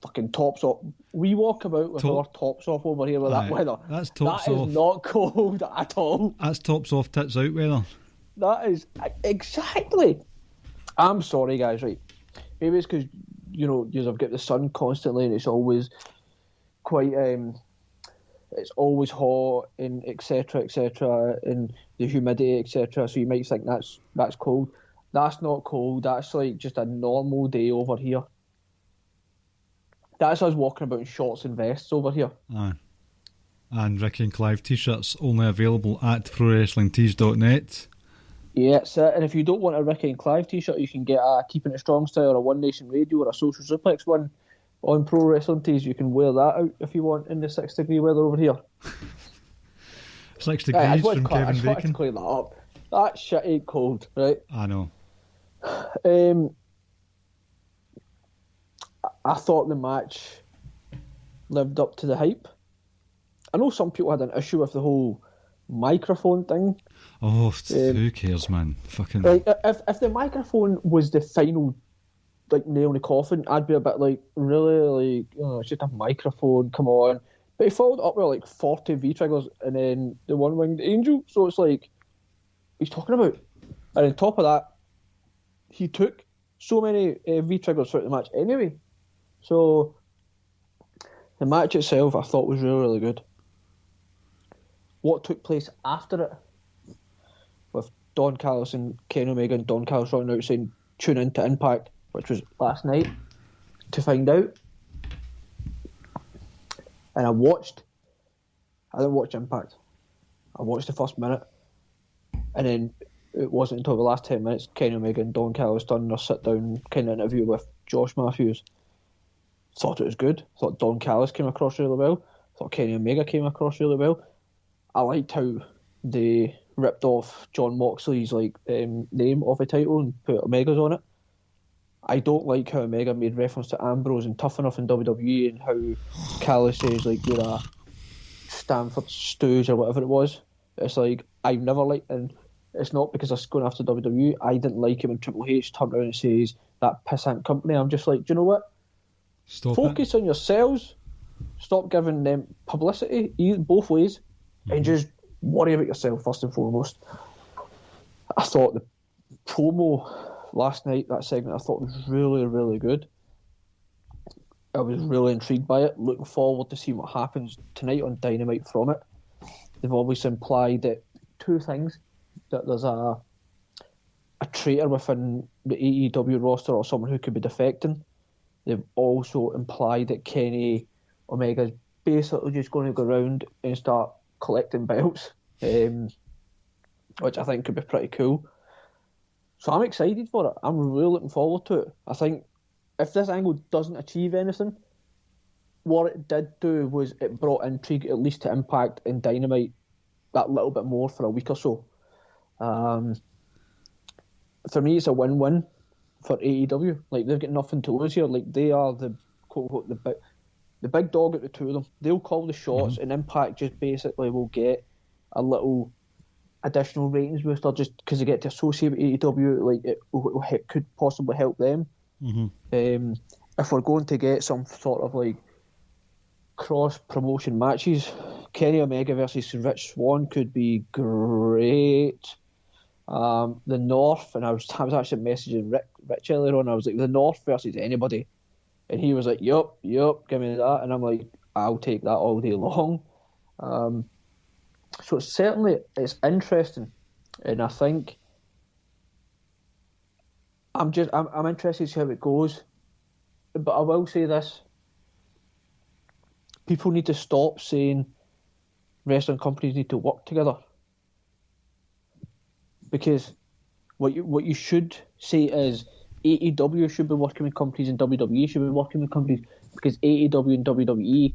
Speaker 4: fucking tops off. We walk about with our tops off over here with that weather.
Speaker 3: That's tops
Speaker 4: off.
Speaker 3: That
Speaker 4: is not cold at all.
Speaker 3: That's tops off, tits out weather.
Speaker 4: That is exactly. I'm sorry, guys. Right? Maybe it's because you've got the sun constantly, and it's always quite. It's always hot and etc. and the humidity etc. So you might think that's cold. That's not cold. That's like just a normal day over here. That's us walking about in shorts and vests over here.
Speaker 3: Aye. And Ricky and Clive t-shirts only available at prowrestlingtees.net.
Speaker 4: Yeah, so, and if you don't want a Ricky and Clive t-shirt, you can get a Keeping It Strong style or a One Nation Radio or a Social Suplex one on Pro Wrestling Tees. You can wear that out if you want in the 6 degree weather over here.
Speaker 3: 6 degrees from Kevin Bacon.
Speaker 4: I just wanted to clear that up. That shit ain't cold, right?
Speaker 3: I know.
Speaker 4: I thought the match lived up to the hype. I know some people had an issue with the whole microphone thing.
Speaker 3: Oh, who cares, man? Fucking.
Speaker 4: Like, if the microphone was the final, like, nail in the coffin, I'd be a bit like, really, like, it's just a microphone, come on. But he followed up with like 40 V-triggers and then the one-winged angel. So it's like, he's talking about. And on top of that, he took so many V-triggers throughout the match anyway. So the match itself, I thought, was really, really good. What took place after it, with Don Callis and Kenny Omega and Don Callis running out saying, tune in to Impact, which was last night, to find out. And I didn't watch Impact. I watched the first minute, and then it wasn't until the last 10 minutes Kenny Omega and Don Callis done their sit-down kind of interview with Josh Matthews. Thought it was good. Thought Don Callis came across really well. Thought Kenny Omega came across really well. I liked how they ripped off John Moxley's name off the title and put Omega's on it. I don't like how Omega made reference to Ambrose and Tough Enough in WWE, and how Callis says like you're a Stanford Stooge or whatever it was. It's like, I've never liked, and it's not because I was going after WWE. I didn't like him when Triple H turned around and says that pissant company. I'm just like, do you know what? Focus on yourselves. Stop giving them publicity both ways, and just worry about yourself first and foremost. I thought the promo last night, that segment, I thought was really, really good. I was really intrigued by it. Looking forward to seeing what happens tonight on Dynamite from it. They've always implied that two things: that there's a traitor within the AEW roster or someone who could be defecting. They've also implied that Kenny Omega is basically just going to go around and start collecting belts, which I think could be pretty cool. So I'm excited for it. I'm really looking forward to it. I think if this angle doesn't achieve anything, what it did do was it brought intrigue at least to Impact and Dynamite that little bit more for a week or so. For me, it's a win-win for AEW. Like, they've got nothing to lose here. Like, they are the quote the big dog at the two of them. They'll call the shots, and Impact just basically will get a little additional ratings booster just because they get to associate with AEW. Like, it could possibly help them. If we're going to get some sort of like cross promotion matches, Kenny Omega versus Rich Swann could be great. The North, and I was actually messaging Rich earlier on. I was like, the North versus anybody, and he was like, "Yup, give me that," and I'm like, "I'll take that all day long." So it's interesting, and I think I'm interested to see how it goes. But I will say this: people need to stop saying wrestling companies need to work together. Because what you should say is AEW should be working with companies and WWE should be working with companies, because AEW and WWE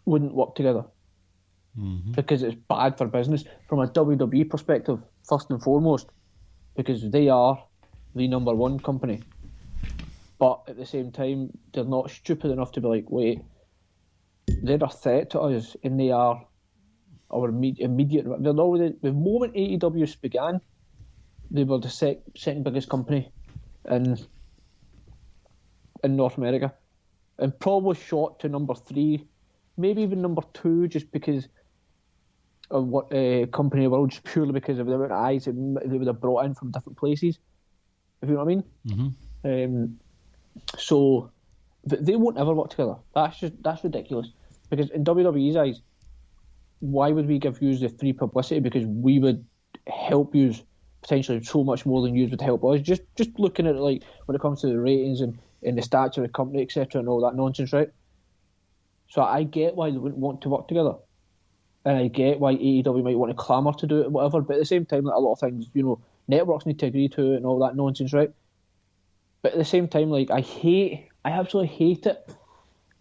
Speaker 4: wouldn't work together because it's bad for business from a WWE perspective, first and foremost, because they are the number one company. But at the same time, they're not stupid enough to be like, wait, they're a threat to us, and they are our immediate. They're already, the moment AEW began, they were the second biggest company in North America, and probably shot to number 3, maybe even number 2, just because of what company world, just purely because of the amount of eyes they would have brought in from different places. If you know what I mean. So they won't ever work together. That's ridiculous. Because in WWE's eyes, why would we give you the free publicity? Because we would help you potentially so much more than you would help us. Just looking at it, like when it comes to the ratings and the stature of the company, etc., and all that nonsense, right? So I get why they wouldn't want to work together, and I get why AEW might want to clamour to do it, whatever. But at the same time, like, a lot of things, networks need to agree to it and all that nonsense, right? But at the same time, like I absolutely hate it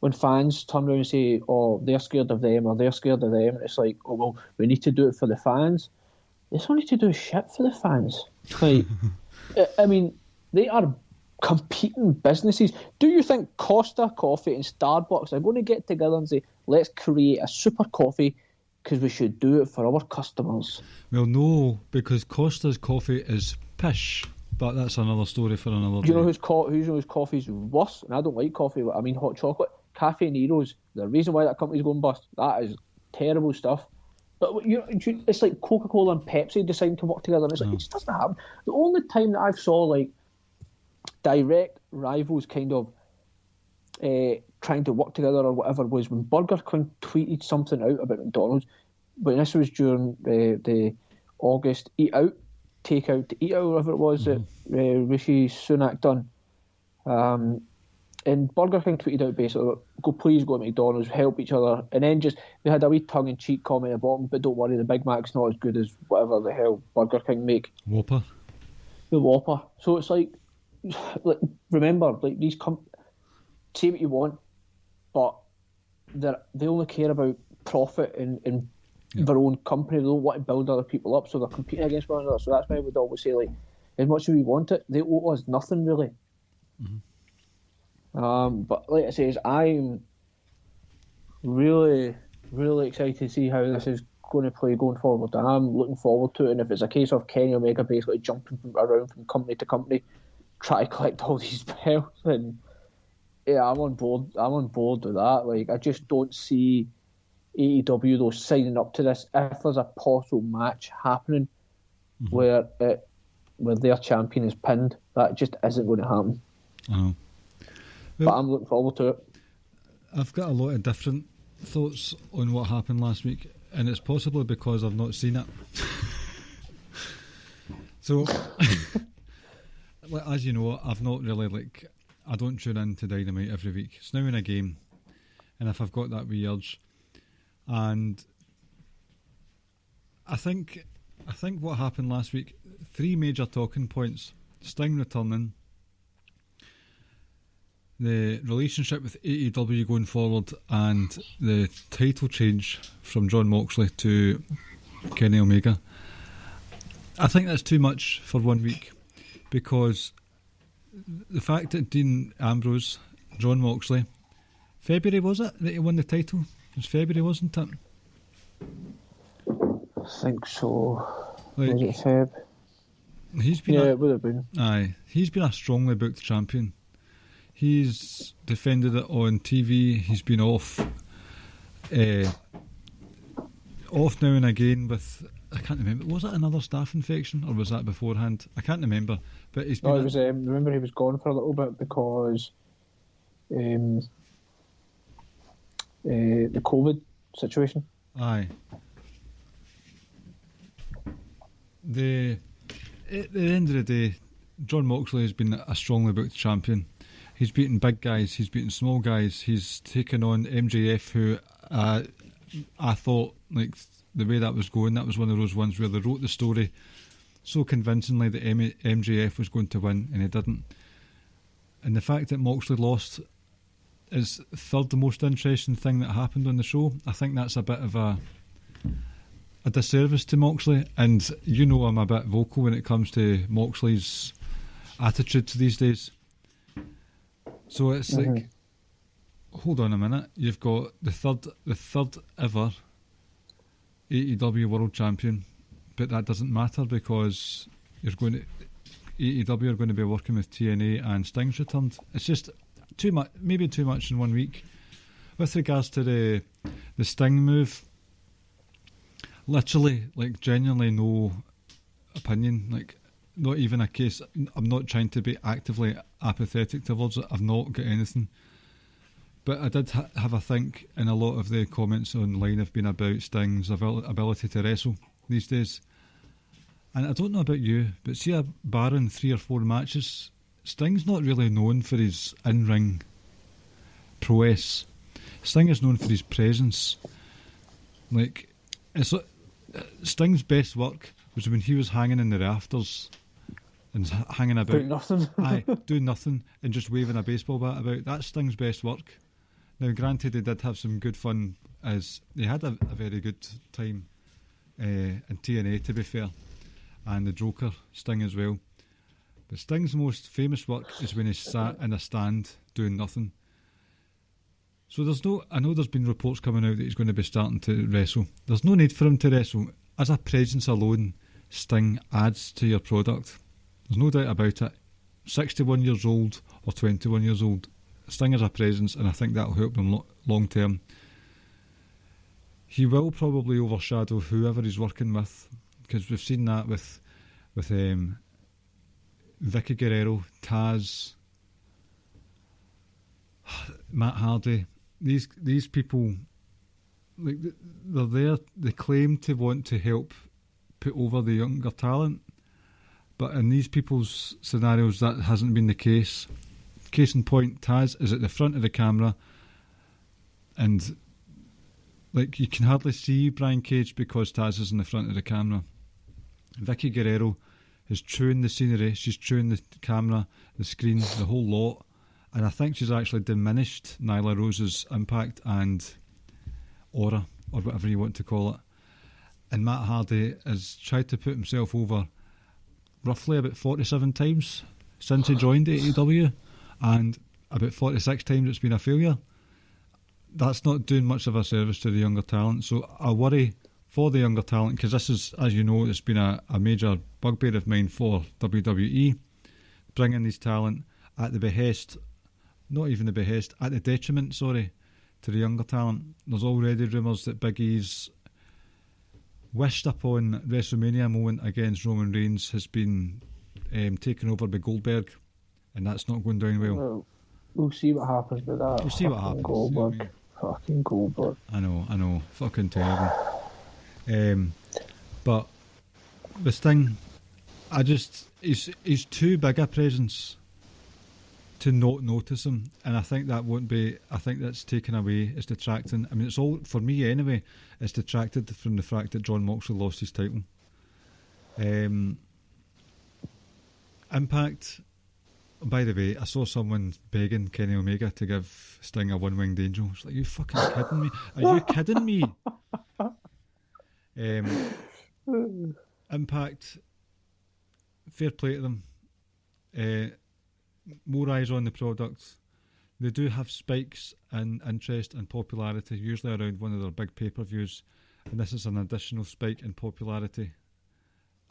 Speaker 4: when fans turn around and say, "Oh, they're scared of them," or "They're scared of them." And it's like, "Oh well, we need to do it for the fans." They don't need to do shit for the fans. Like, I mean, they are competing businesses. Do you think Costa Coffee and Starbucks are going to get together and say, "Let's create a super coffee because we should do it for our customers"?
Speaker 3: Well, no, because Costa's coffee is pish. But that's another story for another day.
Speaker 4: Do you know whose coffee's worse? And I don't like coffee, but I mean hot chocolate. Cafe Nero's. The reason why that company's going bust, that is terrible stuff. But it's like Coca-Cola and Pepsi deciding to work together, and it's like, it just doesn't happen. The only time that I've saw like direct rivals kind of trying to work together or whatever was when Burger King tweeted something out about McDonald's. But this was during the August Eat Out, Takeout to Eat Out, whatever it was that Rishi Sunak done. And Burger King tweeted out basically, please go to McDonald's, help each other. And then they had a wee tongue-in-cheek comment at the bottom, but don't worry, the Big Mac's not as good as whatever the hell Burger King make.
Speaker 3: Whopper.
Speaker 4: The Whopper. So it's like remember, like these say what you want, but they only care about profit and their own company. They don't want to build other people up, so they're competing against one another. So that's why I would always say, like, as much as we want it, they owe us nothing really. But like I say, I'm really, really excited to see how this is going to play going forward, and I'm looking forward to it. And if it's a case of Kenny Omega basically jumping around from company to company, try to collect all these belts, and yeah, I'm on board with that. Like, I just don't see AEW though signing up to this if there's a possible match happening where their champion is pinned. That just isn't going to happen.
Speaker 3: Well,
Speaker 4: but I'm looking forward to it.
Speaker 3: I've got a lot of different thoughts on what happened last week, and it's possibly because I've not seen it. So, as you know, I've not really, I don't tune in to Dynamite every week. It's now in a game, and if I've got that wee urge, and I think what happened last week, 3 major talking points: Sting returning, the relationship with AEW going forward, and the title change from Jon Moxley to Kenny Omega. I think that's too much for 1 week, because the fact that Dean Ambrose, Jon Moxley, February was it that he won the title? It was February, wasn't it?
Speaker 4: I think so. Was it Feb? It would have been.
Speaker 3: Aye, he's been a strongly booked champion. He's defended it on TV. He's been off off now and again with, I can't remember, was it another staph infection or was that beforehand? I can't remember. But he's been
Speaker 4: No, it was. Remember, he was gone for a little bit because the COVID situation.
Speaker 3: Aye. At the end of the day, Jon Moxley has been a strongly booked champion. He's beaten big guys, he's beaten small guys, he's taken on MJF, who I thought, like, the way that was going, that was one of those ones where they wrote the story so convincingly that MJF was going to win, and he didn't. And the fact that Moxley lost is the third most interesting thing that happened on the show. I think that's a bit of a disservice to Moxley, and you know I'm a bit vocal when it comes to Moxley's attitude these days. So it's like, hold on a minute, you've got the third ever AEW World Champion, but that doesn't matter because AEW are going to be working with TNA and Sting's returned. It's just too much, maybe too much in 1 week. With regards to the Sting move, literally, like, genuinely no opinion, like, not even a case. I'm not trying to be actively apathetic towards it. I've not got anything. But I did have a think, and a lot of the comments online have been about Sting's ability to wrestle these days. And I don't know about you, but see, barring 3 or 4 matches, Sting's not really known for his in-ring prowess. Sting is known for his presence. Like, Sting's best work was when he was hanging in the rafters and hanging about,
Speaker 4: doing nothing.
Speaker 3: doing nothing and just waving a baseball bat about. That's Sting's best work. Now, granted, he did have some good fun, as he had a very good time in TNA, to be fair, and the Joker, Sting as well. But Sting's most famous work is when he sat in a stand doing nothing. So I know there's been reports coming out that he's going to be starting to wrestle. There's no need for him to wrestle. As a presence alone, Sting adds to your product. There's no doubt about it. 61 years old or 21 years old, Sting has a presence, and I think that'll help him long term. He will probably overshadow whoever he's working with, because we've seen that with Vicky Guerrero, Taz, Matt Hardy. These people, like, they're there. They claim to want to help put over the younger talent, but in these people's scenarios, that hasn't been the case. Case in point, Taz is at the front of the camera, and, like, you can hardly see Brian Cage because Taz is in the front of the camera. Vicky Guerrero is chewing the scenery, she's chewing the camera, the screen, the whole lot, and I think she's actually diminished Nyla Rose's impact and aura, or whatever you want to call it. And Matt Hardy has tried to put himself over roughly about 47 times since he joined AEW, and about 46 times it's been a failure. That's not doing much of a service to the younger talent, so I worry for the younger talent, because this is, as you know, it's been a major bugbear of mine for WWE, bringing these talent at the behest, not even the behest, at the detriment, to the younger talent. There's already rumours that Big E's wished upon WrestleMania moment against Roman Reigns has been taken over by Goldberg, and that's not going down well.
Speaker 4: We'll see what happens with that.
Speaker 3: We'll see what happens.
Speaker 4: Goldberg.
Speaker 3: You know
Speaker 4: Fucking Goldberg.
Speaker 3: I know. Fucking terrible. But the Sting, he's too big a presence to not notice him, and I think that won't be. I think that's taken away. It's detracting. I mean, it's all, for me anyway, it's detracted from the fact that Jon Moxley lost his title. Impact. By the way, I saw someone begging Kenny Omega to give Sting a one-winged angel. It's like, you fucking kidding me? Are you kidding me? Impact, fair play to them. More eyes on the product. They do have spikes in interest and popularity, usually around one of their big pay-per-views, and this is an additional spike in popularity.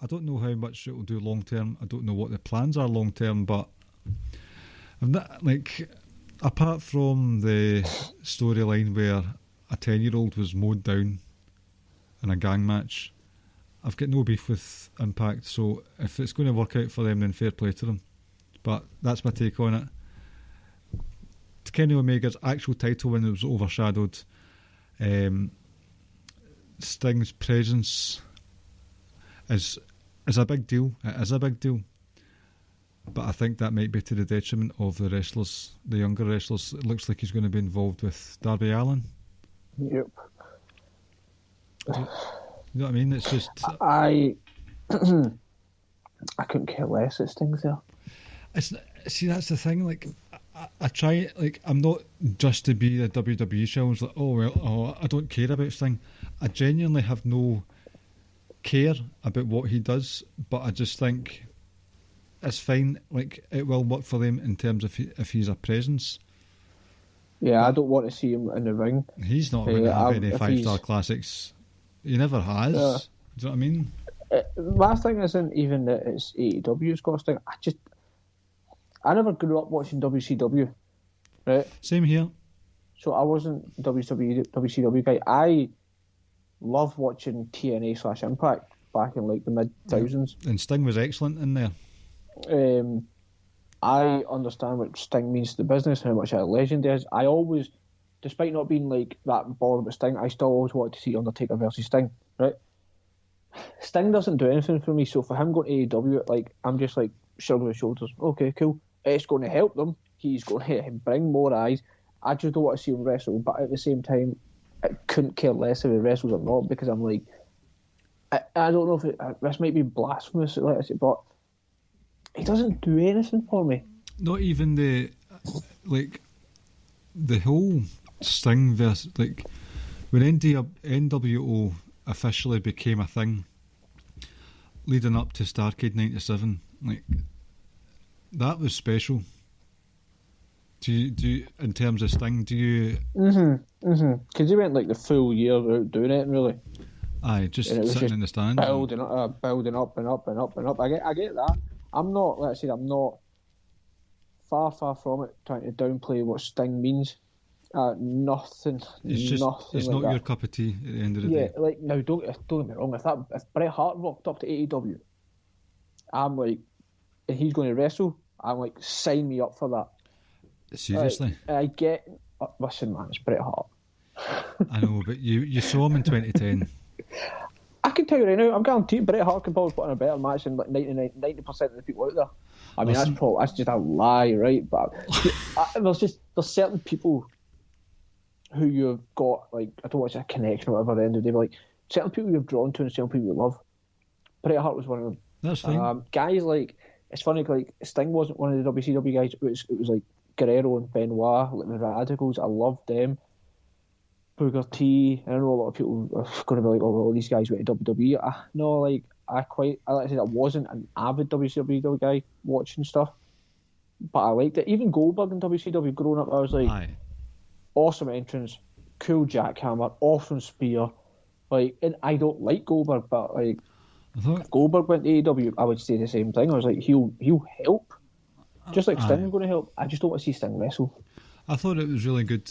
Speaker 3: I don't know how much it will do long term. I don't know what the plans are long term, but I'm not, like, apart from the storyline where a 10-year-old was mowed down in a gang match. I've got no beef with Impact, so if it's going to work out for them, then fair play to them. But that's my take on it. Kenny Omega's actual title win was overshadowed. Sting's presence is a big deal. It is a big deal. But I think that might be to the detriment of the wrestlers, the younger wrestlers. It looks like he's going to be involved with Darby Allin.
Speaker 4: Yep.
Speaker 3: You know what I mean? It's just...
Speaker 4: I couldn't care less at Sting's there.
Speaker 3: See, that's the thing. Like, I try. Like, I'm not just to be a WWE show. It's like, I don't care about Sting. I genuinely have no care about what he does, but I just think it's fine. Like, it will work for them in terms of if he's a presence.
Speaker 4: Yeah, I don't want to see him in the ring.
Speaker 3: He's not going to have any 5-star classics. He never has. Do you know what I mean?
Speaker 4: My thing isn't even that it's AEW's got Sting. I never grew up watching WCW, right?
Speaker 3: Same here.
Speaker 4: So I wasn't WCW guy. I love watching TNA/Impact back in like the mid-2000s.
Speaker 3: And Sting was excellent in there.
Speaker 4: I understand what Sting means to the business, how much a legend is. I always, despite not being like that bothered about Sting, I still always wanted to see Undertaker versus Sting, right? Sting doesn't do anything for me, so for him going to AEW, like, I'm just like shrugging my shoulders. Okay, cool. It's going to help them. He's going to bring more eyes. I just don't want to see him wrestle, but at the same time, I couldn't care less if he wrestles or not, because I'm like, I don't know if this might be blasphemous, like I said, but he doesn't do anything for me.
Speaker 3: Not even the whole Sting versus, like, when NWO officially became a thing, leading up to Starrcade 97, like, that was special. Do you in terms of Sting, do you...
Speaker 4: Because he went like the full year out doing it, really.
Speaker 3: Aye, just sitting in the stands.
Speaker 4: Building up and up and up. I get that. I'm not, like I said, I'm not far from it, trying to downplay what Sting means. Nothing.
Speaker 3: It's not
Speaker 4: like
Speaker 3: your
Speaker 4: that.
Speaker 3: cup of tea at the end of the day.
Speaker 4: Yeah, like, now, don't get me wrong, if Bret Hart rocked up to AEW, I'm like, and he's going to wrestle, I'm like, sign me up for that.
Speaker 3: Seriously?
Speaker 4: I get... listen, man, it's Bret Hart.
Speaker 3: I know, but you saw him in 2010.
Speaker 4: I can tell you right now, I'm guaranteed Bret Hart can probably put on a better match than like 90% of the people out there. I mean, that's just a lie, right? But there's certain people who you've got, like, I don't want to say a connection or whatever at the end of the day, but like, certain people you've drawn to and certain people you love. Bret Hart was one of them.
Speaker 3: That's fine.
Speaker 4: Guys like, it's funny, like, Sting wasn't one of the WCW guys, it was like Guerrero and Benoit, like the Radicals. I loved them. Booker T. I know a lot of people are going to be like, oh, well, these guys went to WWE. No, like, like I said, I wasn't an avid WCW guy watching stuff, but I liked it. Even Goldberg in WCW growing up, I was like,
Speaker 3: Aye.
Speaker 4: Awesome entrance, cool jackhammer, awesome spear. Like, and I don't like Goldberg, but like, if Goldberg went to AEW, I would say the same thing. I was like, he'll help. Just like Sting's going to help. I just don't want to see Sting wrestle.
Speaker 3: I thought it was really good.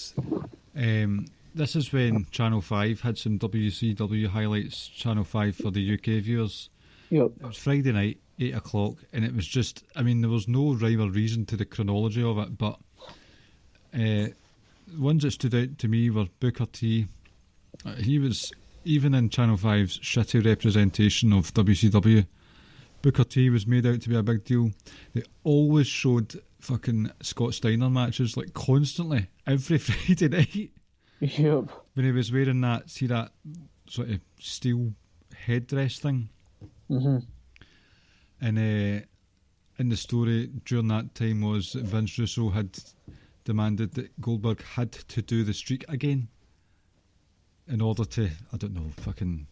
Speaker 3: This is when Channel 5 had some WCW highlights, Channel 5 for the UK viewers.
Speaker 4: Yep.
Speaker 3: It was Friday night, 8 o'clock, and it was just, I mean, there was no rhyme or reason to the chronology of it, but ones that stood out to me were Booker T. He was, even in Channel 5's shitty representation of WCW, Booker T was made out to be a big deal. They always showed fucking Scott Steiner matches, like, constantly, every Friday night.
Speaker 4: Yep.
Speaker 3: When he was wearing that sort of steel headdress thing.
Speaker 4: Mm-hmm.
Speaker 3: And in the story during that time was that Vince Russo had demanded that Goldberg had to do the streak again in order to, I don't know, fucking,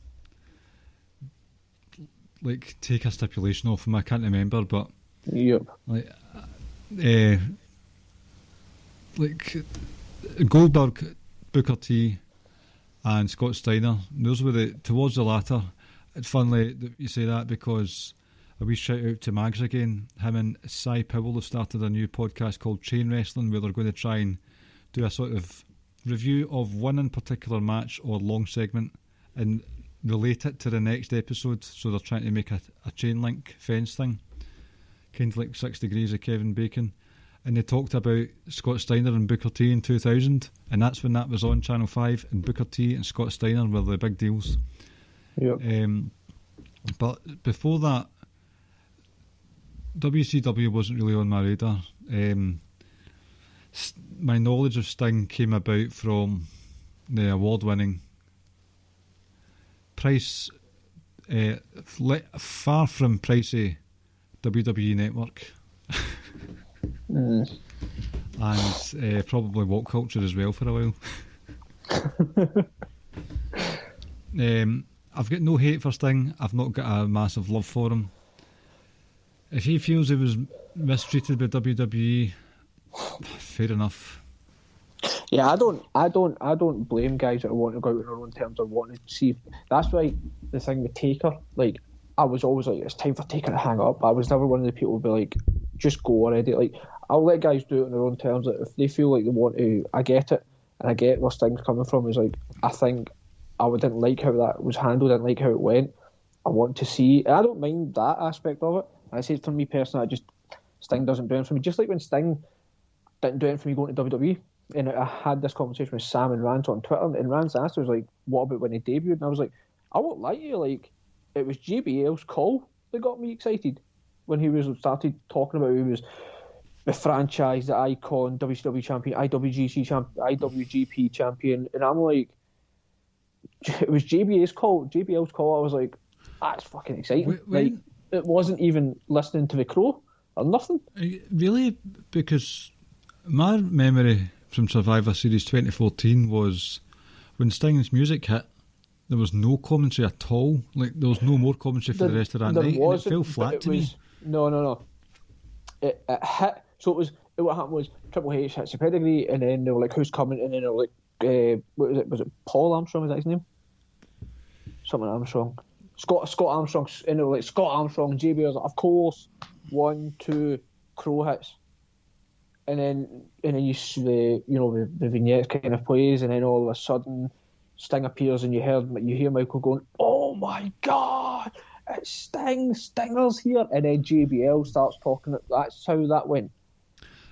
Speaker 3: like, take a stipulation off him. I can't remember, but
Speaker 4: yep.
Speaker 3: Like Goldberg, Booker T and Scott Steiner, those were towards the latter. It's funny that you say that, because a wee shout out to Mags again. Him and Cy Powell have started a new podcast called Chain Wrestling, where they're going to try and do a sort of review of one in particular match or long segment and relate it to the next episode. So they're trying to make a chain link fence thing, kind of like 6 Degrees of Kevin Bacon. And they talked about Scott Steiner and Booker T in 2000, and that's when that was on Channel 5, and Booker T and Scott Steiner were the big deals.
Speaker 4: Yep.
Speaker 3: But before that, WCW wasn't really on my radar. My knowledge of Sting came about from the award-winning far from pricey WWE Network. And probably Walk Culture as well for a while. I've got no hate for Sting. I've not got a massive love for him. If he feels he was mistreated by WWE, fair enough.
Speaker 4: Yeah, I don't blame guys that want to go out on their own terms or want to see. That's why the thing with Taker, like, I was always like, it's time for Taker to hang up. I was never one of the people who would be like, just go already. Like, I'll let guys do it on their own terms. Like, if they feel like they want to, I get it, and I get where Sting's coming from. Is like, I think I didn't like how that was handled. I didn't like how it went. I want to see, and I don't mind that aspect of it. I say for me personally, Sting doesn't do it for me. Just like when Sting didn't do it for me going to WWE. And I had this conversation with Sam and Rance on Twitter, and Rance asked, I was like, what about when he debuted? And I was like, I won't lie to you, like, it was JBL's call that got me excited when he started talking about he was the franchise, the icon, WCW champion, IWGC champion, IWGP champion, and I'm like, it was JBL's call. I was like, that's fucking exciting. Like, it wasn't even listening to the Crow or nothing.
Speaker 3: Really? Because my memory from Survivor Series 2014 was when Sting's music hit, there was no commentary at all. Like, there was no more commentary for the rest of that night, and it fell flat to me.
Speaker 4: No. It hit. So what happened was Triple H hits the pedigree, and then they were like, who's coming? And then they were like, what was it? Was it Paul Armstrong? Was that his name? Something Armstrong. Scott Armstrong. And they were like, Scott Armstrong, JB was like, of course. 1, 2, Crow hits. And then you see the vignettes kind of plays, and then all of a sudden Sting appears, and you hear Michael going, "Oh my God, it's Sting! Stinger's here!" And then JBL starts talking. That's how that went.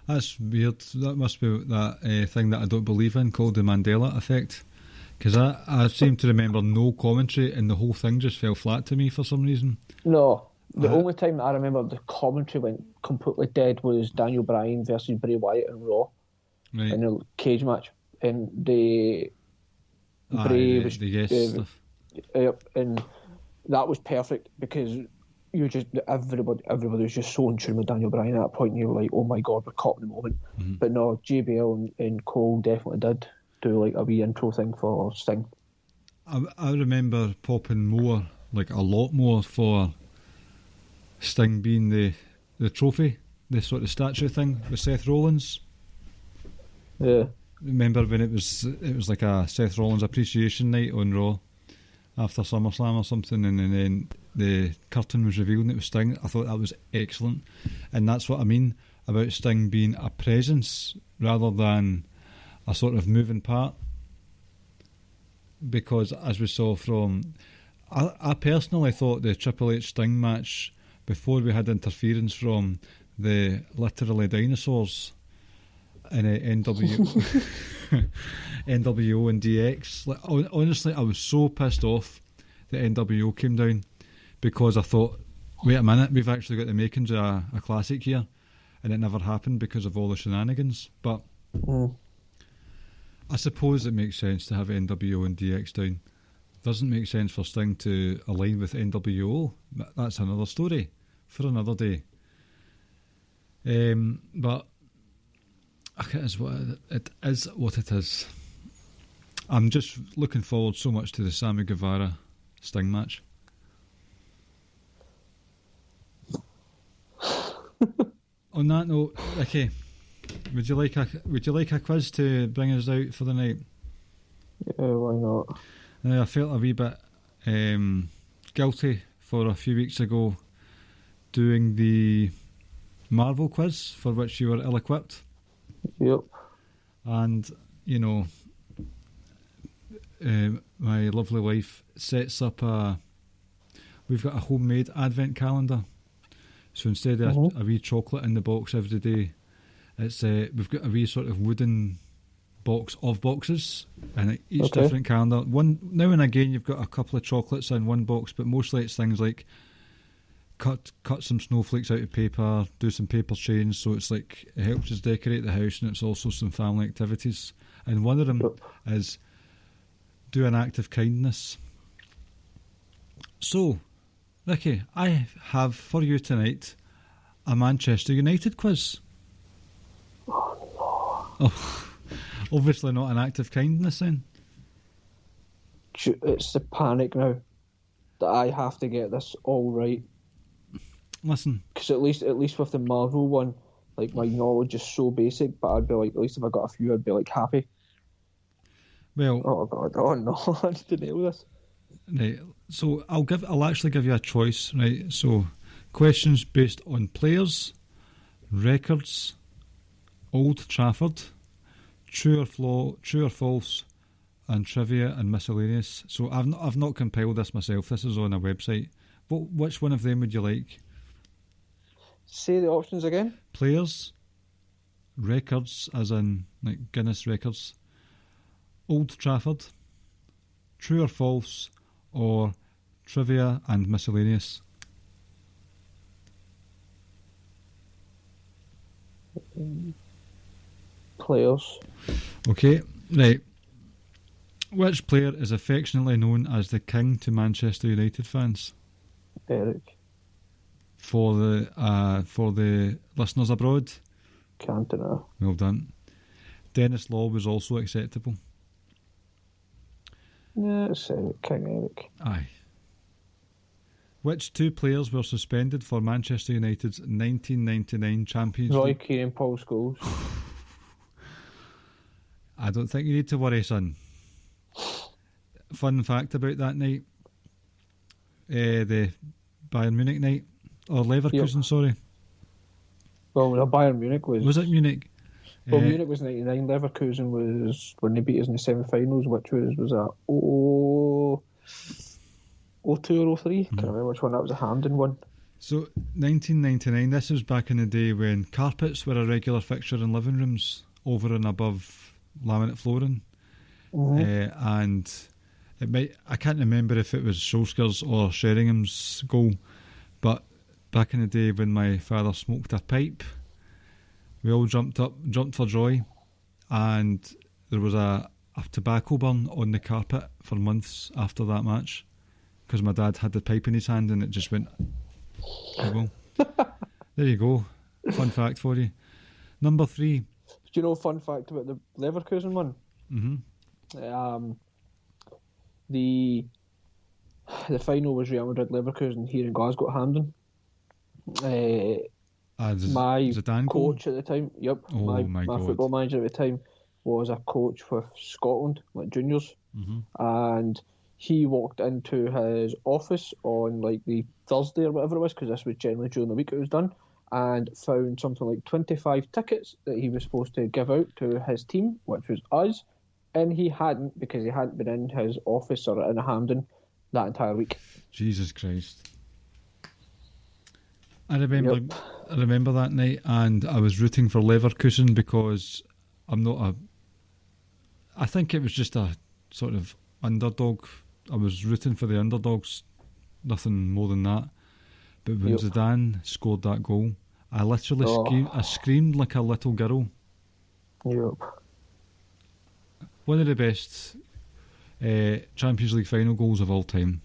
Speaker 3: That's weird. That must be that thing that I don't believe in called the Mandela effect. Because I seem to remember no commentary, and the whole thing just fell flat to me for some reason.
Speaker 4: No. The only time that I remember the commentary went completely dead was Daniel Bryan versus Bray Wyatt in Raw, right, in a cage match, and Bray was stuff. And that was perfect because everybody was just so in tune with Daniel Bryan at that point, and you were like, oh my God, we're caught in the moment. Mm-hmm. But no, JBL and Cole definitely did do like a wee intro thing for Sting.
Speaker 3: I remember popping more, like a lot more, for Sting being the trophy, the sort of statue thing with Seth Rollins.
Speaker 4: Yeah.
Speaker 3: Remember when it was like a Seth Rollins appreciation night on Raw after SummerSlam or something, and then the curtain was revealed and it was Sting. I thought that was excellent, and that's what I mean about Sting being a presence rather than a sort of moving part. Because as we saw from, I personally thought the Triple H Sting match, before we had interference from the literally dinosaurs in NWO and DX. Like, honestly, I was so pissed off that NWO came down, because I thought, wait a minute, we've actually got the makings of a classic here, and it never happened because of all the shenanigans. But I suppose it makes sense to have NWO and DX down. Doesn't make sense for Sting to align with NWO. That's another story for another day. But it is what it is. I'm just looking forward so much to the Sammy Guevara Sting match. On that note, Ricky, would you like a quiz to bring us out for the night?
Speaker 4: Yeah, why not?
Speaker 3: I felt a wee bit guilty for a few weeks ago doing the Marvel quiz, for which you were ill-equipped.
Speaker 4: Yep.
Speaker 3: And, my lovely wife sets up we've got a homemade advent calendar. So instead of a wee chocolate in the box every day, it's we've got a wee sort of wooden box of boxes, and each different calendar. One now and again you've got a couple of chocolates in one box, but mostly it's things like cut some snowflakes out of paper, do some paper chains, so it's like it helps us decorate the house, and it's also some family activities. And one of them is do an act of kindness. So, Ricky, I have for you tonight a Manchester United quiz.
Speaker 4: Oh no!
Speaker 3: Oh, obviously not an act of kindness then.
Speaker 4: It's the panic now that I have to get this all right.
Speaker 3: Listen,
Speaker 4: because at least with the Marvel one, like my knowledge is so basic, but I'd be like, at least if I got a few, I'd be like happy.
Speaker 3: Well,
Speaker 4: oh god, oh no, I need to nail this.
Speaker 3: Right, so I'll actually give you a choice, right? So, questions based on players, records, Old Trafford, true or false, and trivia and miscellaneous. So I've not compiled this myself. This is on a website. Which one of them would you like?
Speaker 4: Say the options again.
Speaker 3: Players, records, as in like Guinness records, Old Trafford, true or false, or trivia and miscellaneous.
Speaker 4: Players.
Speaker 3: Okay, right. Which player is affectionately known as the King to Manchester United fans?
Speaker 4: Eric.
Speaker 3: For the listeners abroad?
Speaker 4: Cantona.
Speaker 3: Well done. Dennis Law was also acceptable.
Speaker 4: Yeah, it's Eric. King Eric.
Speaker 3: Aye. Which two players were suspended for Manchester United's 1999 Champions
Speaker 4: Roy
Speaker 3: League?
Speaker 4: Keane and Paul Scholes.
Speaker 3: I don't think you need to worry, son. Fun fact about that night, the Bayern Munich night, or Leverkusen, sorry.
Speaker 4: Well, Bayern Munich was...
Speaker 3: Was it Munich?
Speaker 4: Well, Munich was 99, Leverkusen was when they beat us in the semi-finals, which was a 02 or 03, can't remember which one, that was a Hampden one.
Speaker 3: So, 1999, this was back in the day when carpets were a regular fixture in living rooms, over and above laminate flooring. And I can't remember if it was Solskjaer's or Sheringham's goal, but back in the day when my father smoked a pipe, we all jumped for joy, and there was a tobacco burn on the carpet for months after that match, because my dad had the pipe in his hand and it just went. Well, there you go. Fun fact for you. Number 3.
Speaker 4: Do you know a fun fact about the Leverkusen one?
Speaker 3: Mm-hmm.
Speaker 4: The final was Real Madrid Leverkusen here in Glasgow at Hampden. My
Speaker 3: Zidane
Speaker 4: coach at the time, my
Speaker 3: God.
Speaker 4: football manager at the time was a coach with Scotland, like juniors, and he walked into his office on like the Thursday or whatever it was, because this was generally during the week it was done, and found something like 25 tickets that he was supposed to give out to his team, which was us, and he hadn't, because he hadn't been in his office or in Hampden that entire week.
Speaker 3: Jesus Christ. I remember that night, and I was rooting for Leverkusen because I think it was just a sort of underdog. I was rooting for the underdogs, nothing more than that. But when Zidane scored that goal, I literally screamed like a little girl.
Speaker 4: Yep.
Speaker 3: One of the best Champions League final goals of all time.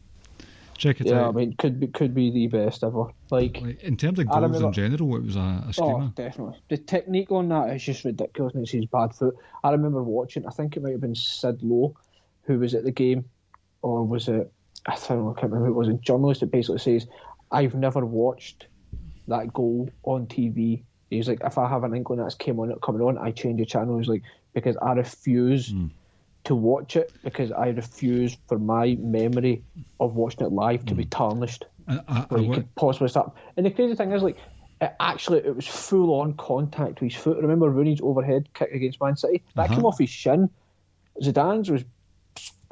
Speaker 3: Check it out.
Speaker 4: Yeah, I mean, could be the best ever. Like
Speaker 3: in terms of goals in general, it was a screamer.
Speaker 4: Oh, definitely. The technique on that is just ridiculous, and it's his bad foot. I remember watching, I think it might have been Sid Lowe who was at the game, or was it, I can't remember, it was a journalist that basically says, I've never watched that goal on TV. He's like, if I have an inkling that's coming on, I change the channel. He's like, because I refuse to watch it, because I refuse for my memory of watching it live to be tarnished. You could possibly start. And the crazy thing is, like, it was full on contact with his foot. Remember Rooney's overhead kick against Man City? That came off his shin. Zidane's was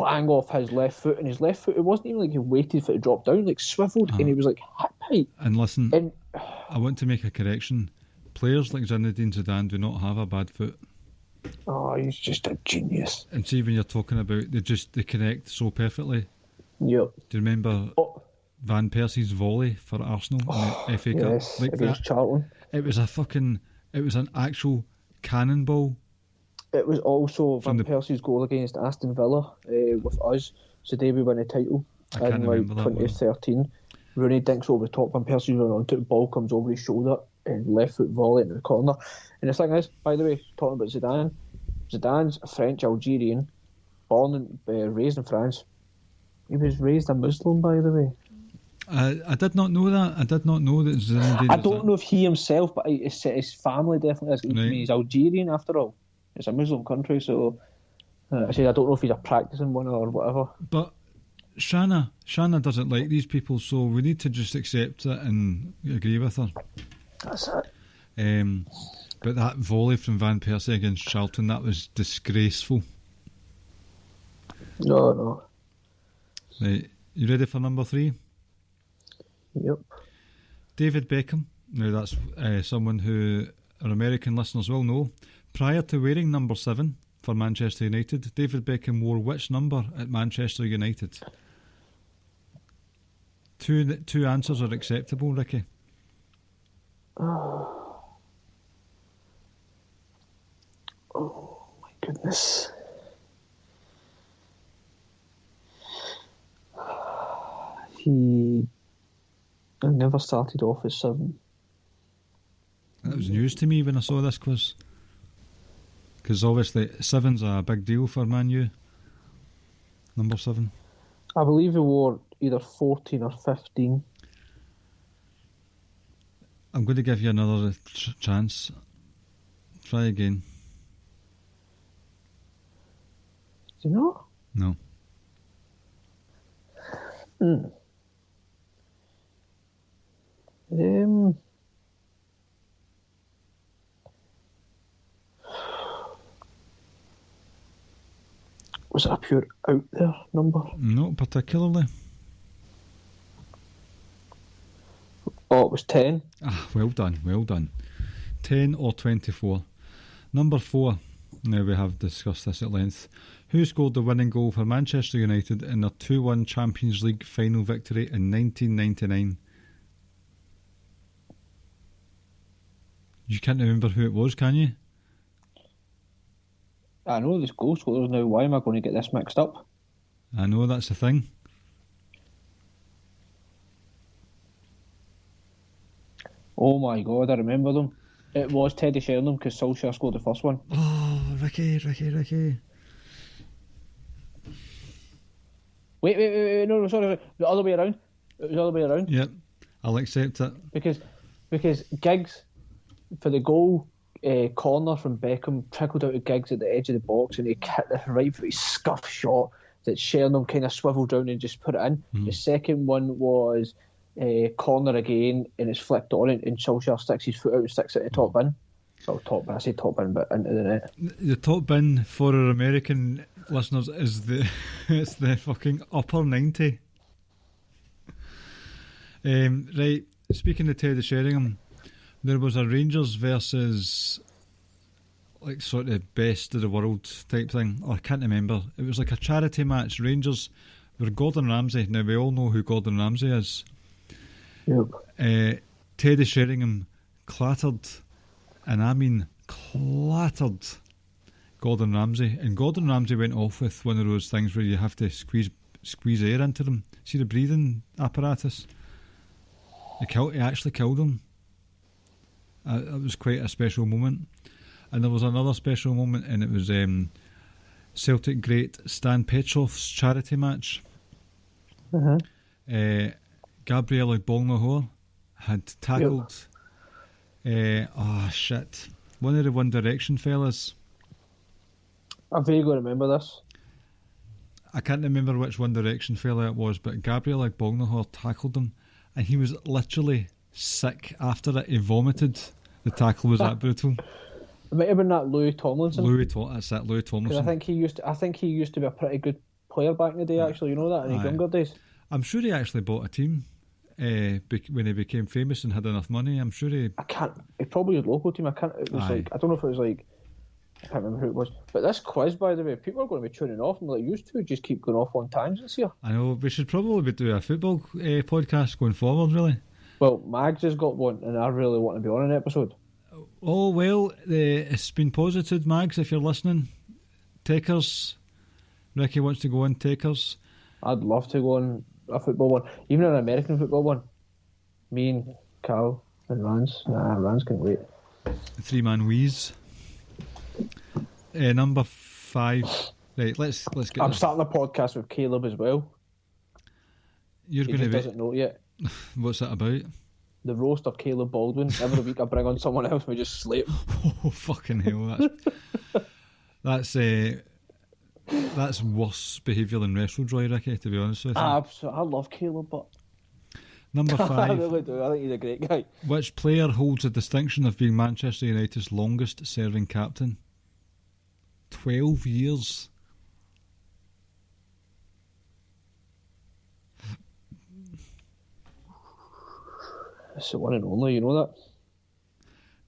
Speaker 4: bang off his left foot, and his left foot, it wasn't even like he waited for it to drop down, like swiveled, and he was like hit tight.
Speaker 3: And listen,
Speaker 4: And
Speaker 3: I want to make a correction. Players like Zinedine Zidane do not have a bad foot.
Speaker 4: oh, he's just a genius.
Speaker 3: And see, when you're talking about, they connect so perfectly.
Speaker 4: Yep.
Speaker 3: Do you remember Van Persie's volley for Arsenal in the FA Cup?
Speaker 4: Yes,
Speaker 3: Like
Speaker 4: against
Speaker 3: that,
Speaker 4: Charlton.
Speaker 3: it was an actual cannonball.
Speaker 4: It was also
Speaker 3: From
Speaker 4: Van Persie's goal against Aston Villa with us. So they we won the title
Speaker 3: I can't
Speaker 4: in like
Speaker 3: remember that one.
Speaker 4: 2013. Rooney dinks over the top, Van Persie's running onto the ball, comes over his shoulder, and left foot volley into the corner. And the thing is, by the way, talking about Zidane, Zidane's a French Algerian, born and raised in France. He was raised a Muslim, by the way.
Speaker 3: I did not know that. I did not know that Zinedine.
Speaker 4: I don't know if he himself, but his family definitely is.
Speaker 3: Right.
Speaker 4: He's Algerian after all. It's a Muslim country, so I said I don't know if he's a practicing one or whatever.
Speaker 3: But Shanna doesn't like these people, so we need to just accept it and agree with her.
Speaker 4: That's it.
Speaker 3: But that volley from Van Persie against Charlton, that was disgraceful.
Speaker 4: No.
Speaker 3: Right, you ready for number 3?
Speaker 4: Yep.
Speaker 3: David Beckham. Now that's someone who our American listeners will know. Prior to wearing number 7 for Manchester United, David Beckham wore which number at Manchester United? Two answers are acceptable, Ricky.
Speaker 4: Oh my goodness. I never started off as 7.
Speaker 3: That was news to me when I saw this quiz. Because obviously 7's a big deal for Man U. Number 7.
Speaker 4: I believe he wore either 14 or 15.
Speaker 3: I'm going to give you another chance. Try again.
Speaker 4: Do you know?
Speaker 3: No.
Speaker 4: Was it a pure out there number?
Speaker 3: Not particularly.
Speaker 4: Oh, it was 10.
Speaker 3: Ah, well done. 10 or 24. Number 4. Now we have discussed this at length. Who scored the winning goal for Manchester United in their 2-1 Champions League final victory in 1999? You can't remember who it was, can you?
Speaker 4: I know there's goal scorers now. Why am I going to get this mixed up?
Speaker 3: I know, that's the thing.
Speaker 4: Oh my god, I remember them. It was Teddy Sheringham because Solskjaer scored the first one.
Speaker 3: Oh, Ricky.
Speaker 4: Wait, no, sorry. The other way around. It was the other way around.
Speaker 3: Yep, I'll accept it.
Speaker 4: Because Giggs, for the goal, corner from Beckham, trickled out of Giggs at the edge of the box and he hit the right foot, scuff shot that Sheringham kind of swiveled down and just put it in. The second one was corner again and it's flicked on and Solskjaer sticks his foot out and sticks it in the top bin. Oh, top bin, I say top bin, but into the net.
Speaker 3: The top bin for our American listeners is it's the fucking upper 90. Right, speaking of Teddy Sheringham, there was a Rangers versus like sort of best of the world type thing. I can't remember. It was like a charity match. Rangers were Gordon Ramsay. Now we all know who Gordon Ramsay is.
Speaker 4: Yep.
Speaker 3: Teddy Sheringham clattered, and I mean clattered, Gordon Ramsay. And Gordon Ramsay went off with one of those things where you have to squeeze air into them. See the breathing apparatus? He actually killed him. It was quite a special moment. And there was another special moment, and it was Celtic great Stan Petrov's charity match. Gabriel Igbónahor had tackled one of the One Direction fellas.
Speaker 4: I vaguely remember this.
Speaker 3: I can't remember which One Direction fella it was, but Gabriel Igbónahor tackled him, and he was literally sick after it. He vomited. The tackle was that brutal.
Speaker 4: It might have been that Louis Tomlinson.
Speaker 3: That's it, Louis Tomlinson.
Speaker 4: I think he used to be a pretty good player back in the day, actually. You know that, in his younger days?
Speaker 3: I'm sure he actually bought a team when he became famous and had enough money. I'm sure he...
Speaker 4: It probably was a local team. I don't know if it was like... I can't remember who it was. But this quiz, by the way, people are going to be tuning off and like, you two just keep going off on tangents here.
Speaker 3: I know, we should probably be doing a football podcast going forward, really.
Speaker 4: Well, Mags has got one, and I really want to be on an episode.
Speaker 3: Oh, well, it's been posited, Mags, if you're listening. Takers. Ricky wants to go on Takers.
Speaker 4: I'd love to go on a football one. Even an American football one. Me and Cal and Rans. Rans can't wait.
Speaker 3: 3-man wheeze. Number 5. Right, let's get...
Speaker 4: I'm starting a podcast with Caleb as well.
Speaker 3: You're
Speaker 4: He
Speaker 3: going to be...
Speaker 4: doesn't know yet.
Speaker 3: What's that about?
Speaker 4: The roast of Caleb Baldwin. Every week I bring on someone else and we just slate him.
Speaker 3: Oh, fucking hell. That's worse behaviour than WrestleDroid, Ricky, to be honest with you.
Speaker 4: Absolutely. I love Caleb, but...
Speaker 3: Number 5.
Speaker 4: I really do. I think he's a great guy.
Speaker 3: Which player holds the distinction of being Manchester United's longest serving captain? 12 years.
Speaker 4: It's the one and only, you know that?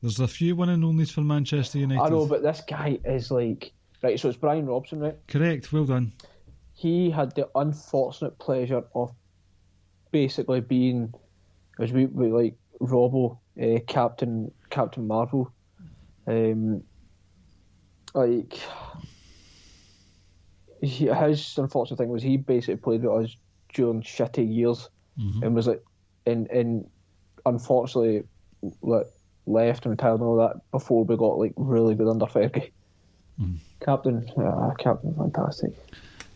Speaker 3: There's a few one and onlys for Manchester United.
Speaker 4: I know, but this guy is like... Right, so it's Brian Robson, right?
Speaker 3: Correct, well done.
Speaker 4: He had the unfortunate pleasure of basically being, as we like, Robbo, Captain Marvel. His unfortunate thing was he basically played with us during shitty years, and was like, and unfortunately left and retired and all that before we got like really good under Fergie. Captain, fantastic.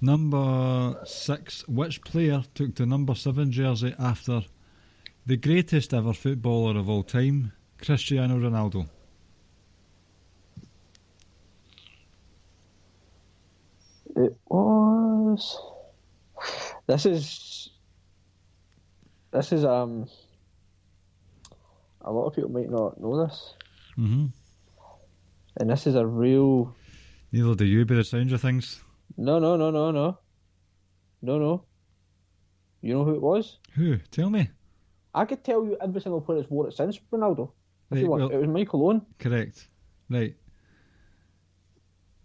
Speaker 3: Number 6. Which player took the number 7 jersey after the greatest ever footballer of all time, Cristiano Ronaldo?
Speaker 4: It was... This is a lot of people might not know this. And this is a real...
Speaker 3: Neither do you, by the sound of things.
Speaker 4: No. You know who it was?
Speaker 3: Who? Tell me.
Speaker 4: I could tell you every single player that's wore it since Ronaldo. If
Speaker 3: Right,
Speaker 4: you want.
Speaker 3: well-
Speaker 4: It was Michael Owen.
Speaker 3: Correct. Right.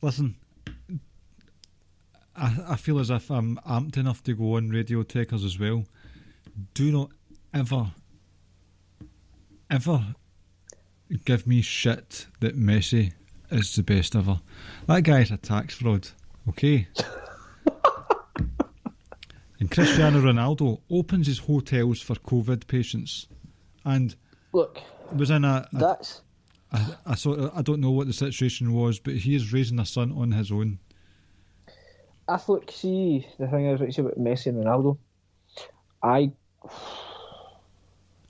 Speaker 3: Listen, I feel as if I'm amped enough to go on Radio Takers as well. Do not ever give me shit that Messi is the best ever. That guy's a tax fraud, okay? And Cristiano Ronaldo opens his hotels for COVID patients, and
Speaker 4: Look,
Speaker 3: was in
Speaker 4: that's...
Speaker 3: I don't know what the situation was, but he is raising a son on his own.
Speaker 4: See, the thing is, what you say about Messi and Ronaldo,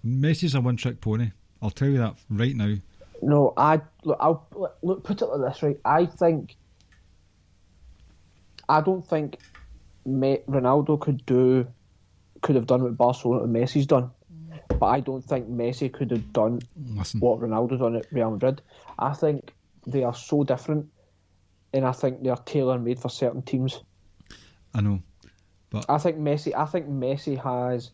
Speaker 3: Messi's a one-trick pony. I'll tell you that right now.
Speaker 4: No, I'll put it like this, right? I don't think Ronaldo could have done what Barcelona and Messi's done, but I don't think Messi could have done what Ronaldo's done at Real Madrid. I think they are so different, and I think they are tailor-made for certain teams.
Speaker 3: I know, but
Speaker 4: I think Messi has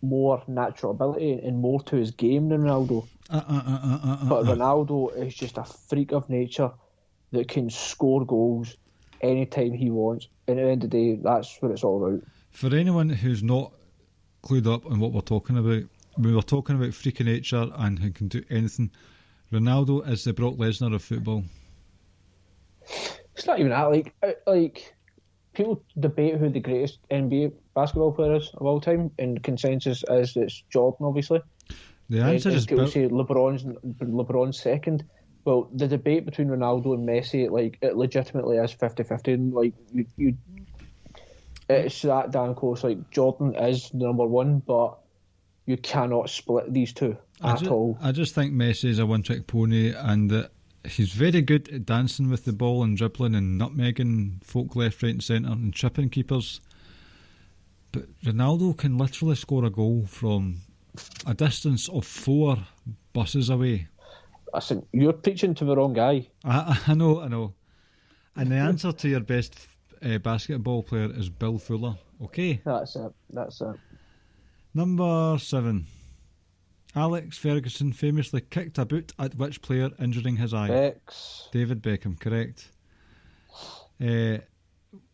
Speaker 4: more natural ability and more to his game than Ronaldo. But Ronaldo is just a freak of nature that can score goals anytime he wants. And at the end of the day, that's what it's all about.
Speaker 3: For anyone who's not clued up on what we're talking about, we were talking about freak of nature and who can do anything. Ronaldo is the Brock Lesnar of football.
Speaker 4: It's not even that. Like people debate who the greatest NBA basketball player is of all time, and consensus is it's Jordan, obviously.
Speaker 3: The answer is
Speaker 4: people say LeBron's second. Well, the debate between Ronaldo and Messi, like, it legitimately is 50-50. And, like, it's that damn close. Like, Jordan is number one, but you cannot split these two at all.
Speaker 3: I just think Messi is a one-trick pony, and that he's very good at dancing with the ball and dribbling and nutmegging folk left, right and centre and tripping keepers. But Ronaldo can literally score a goal from a distance of 4 buses away.
Speaker 4: Listen, you're preaching to the wrong guy.
Speaker 3: I know. And the answer to your best basketball player is Bill Fuller. Okay.
Speaker 4: That's it.
Speaker 3: Number 7. Alex Ferguson famously kicked a boot at which player, injuring his eye?
Speaker 4: X.
Speaker 3: David Beckham, correct.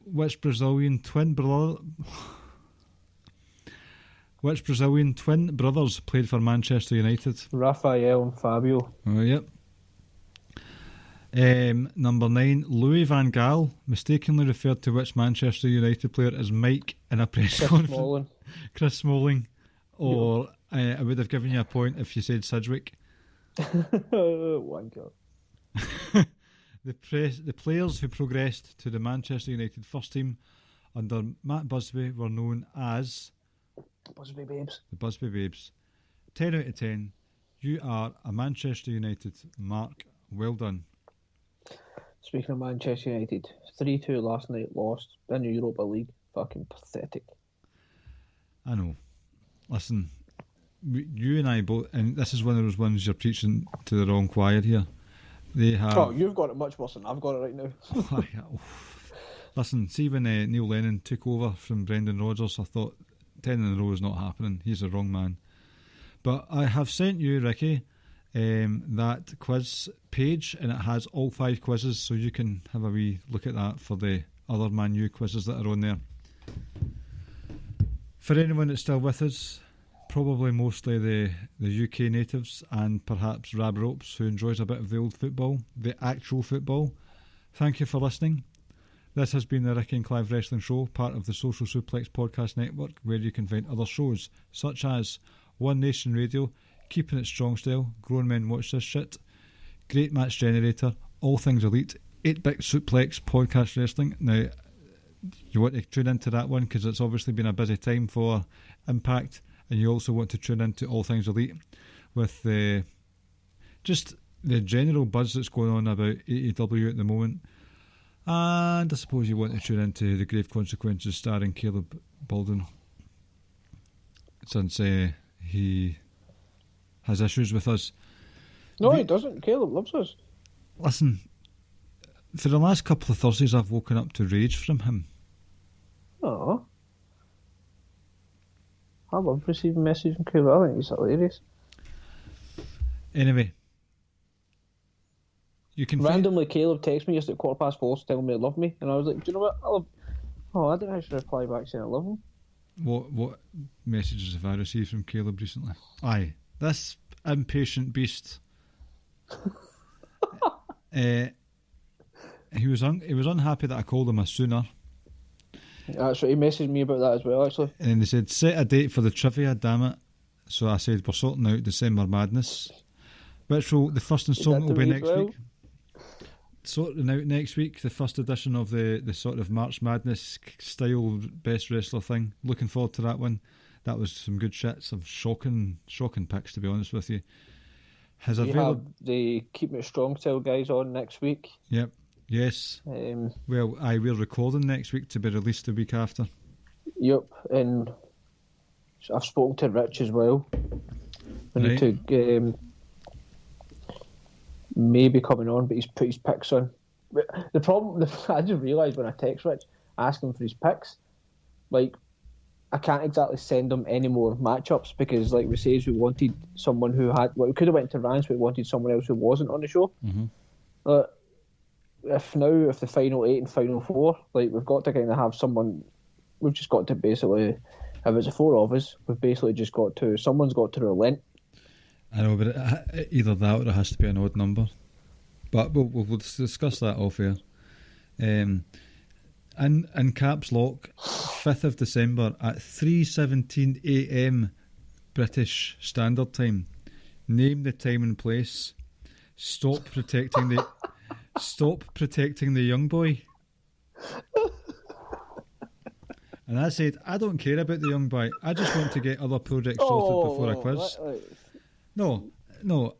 Speaker 3: Which Brazilian twin brothers played for Manchester United?
Speaker 4: Rafael and Fabio.
Speaker 3: Oh, yep. Number 9, Louis van Gaal mistakenly referred to which Manchester United player as Mike in a press conference? Chris Smalling. Or I would have given you a point if you said Sidgwick.
Speaker 4: Wanker.
Speaker 3: The players who progressed to the Manchester United first team under Matt Busby were known as
Speaker 4: Busby Babes.
Speaker 3: the Busby Babes. 10 out of 10. You are a Manchester United mark. Well done.
Speaker 4: Speaking of Manchester United, 3-2 last night, lost in the Europa League. Fucking pathetic.
Speaker 3: I know. Listen, you and I both, and this is one of those ones you're preaching to the wrong choir here. They have.
Speaker 4: Oh, you've got it much worse than I've got it right now.
Speaker 3: Listen, see when Neil Lennon took over from Brendan Rodgers, I thought 10 in a row is not happening. He's the wrong man. But I have sent you, Ricky, that quiz page, and it has all 5 quizzes, so you can have a wee look at that for the other Man U quizzes that are on there. For anyone that's still with us, probably mostly the UK natives and perhaps Rab Ropes, who enjoys a bit of the old football, the actual football, thank you for listening. This has been the Ricky and Clive Wrestling Show, part of the Social Suplex Podcast Network, where you can find other shows such as One Nation Radio, Keeping It Strong Style, Grown Men Watch This Shit, Great Match Generator, All Things Elite, 8-Bit Suplex Podcast Wrestling. Now, you want to tune into that one because it's obviously been a busy time for Impact, and you also want to tune into All Things Elite with just the general buzz that's going on about AEW at the moment. And I suppose you want to tune into The Grave Consequences starring Caleb Baldwin, since he has issues with us.
Speaker 4: No, he doesn't. Caleb loves us.
Speaker 3: Listen, for the last couple of Thursdays I've woken up to rage from him.
Speaker 4: Oh, I love receiving messages from Caleb. I think he's hilarious.
Speaker 3: Anyway, you can
Speaker 4: randomly Caleb texted me just at 4:15 telling me he loved me, and I was like, do you know what? I didn't actually reply back saying I love him.
Speaker 3: What messages have I received from Caleb recently? Aye, this impatient beast. He was unhappy that I called him a sooner.
Speaker 4: That's right, he messaged me about that as well, actually.
Speaker 3: And he said, set a date for the trivia, damn it. So I said, we're sorting out December Madness, which the first instalment will be next week. Sorting out next week, the first edition of the sort of March Madness style best wrestler thing. Looking forward to that one. That was some good shit, some shocking picks, to be honest with you.
Speaker 4: We have the Keep It Strong style guys on next week.
Speaker 3: Yep. Yes. Well, we're recording next week to be released the week after.
Speaker 4: Yep, and I've spoken to Rich as well. We need to maybe coming on, but he's put his picks on. The problem, I just realised when I text Rich, asking him for his picks, like, I can't exactly send him any more matchups because, like we says, we wanted someone who had. Well, we could have went to Rance, but we wanted someone else who wasn't on the show.
Speaker 3: Mm-hmm.
Speaker 4: If the final 8 and final 4, like, we've got to kind of have someone. We've just got to basically, if it's a 4 of us, we've basically just got to. Someone's got to relent. I
Speaker 3: know, but either that or it has to be an odd number. But we'll discuss that off air. In caps lock, 5th of December at 3:17 a.m. British Standard Time. Name the time and place. Stop protecting the young boy. And I said, I don't care about the young boy. I just want to get other projects sorted before I quiz. No,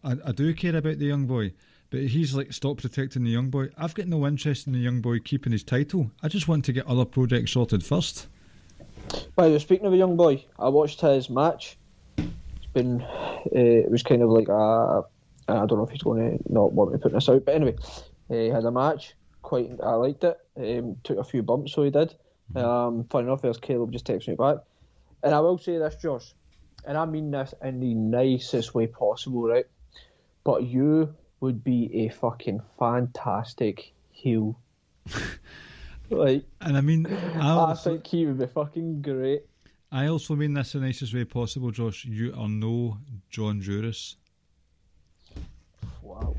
Speaker 3: I do care about the young boy. But he's like, stop protecting the young boy. I've got no interest in the young boy keeping his title. I just want to get other projects sorted first.
Speaker 4: By the way, speaking of a young boy, I watched his match. It was kind of like I don't know if he's going to not want me putting this out, but anyway, he had a match. I liked it. Took a few bumps, so he did. Funny enough, there's Caleb just texting me back. And I will say this, Josh, and I mean this in the nicest way possible, right? But you would be a fucking fantastic heel. Like,
Speaker 3: and I mean,
Speaker 4: I think he would be fucking great.
Speaker 3: I also mean this in the nicest way possible, Josh. You are no John Juris.
Speaker 4: Wow.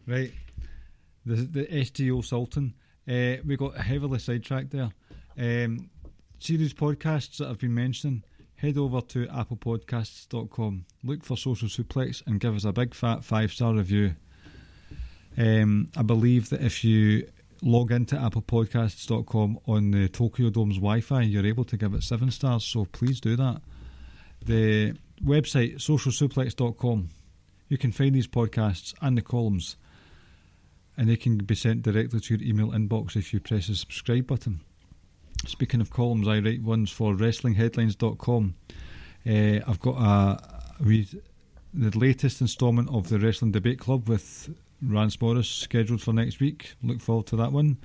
Speaker 3: Right. The STO Sultan. We got heavily sidetracked there. Series podcasts that I've been mentioning, head over to applepodcasts.com. Look for Social Suplex and give us a big fat 5-star review. I believe that if you log into applepodcasts.com on the Tokyo Dome's Wi-Fi, you're able to give it 7 stars, so please do that. The website, socialsuplex.com, you can find these podcasts and the columns, and they can be sent directly to your email inbox if you press the subscribe button. Speaking of columns, I write ones for WrestlingHeadlines.com. I've got the latest instalment of the Wrestling Debate Club with Rance Morris scheduled for next week. Look forward to that one.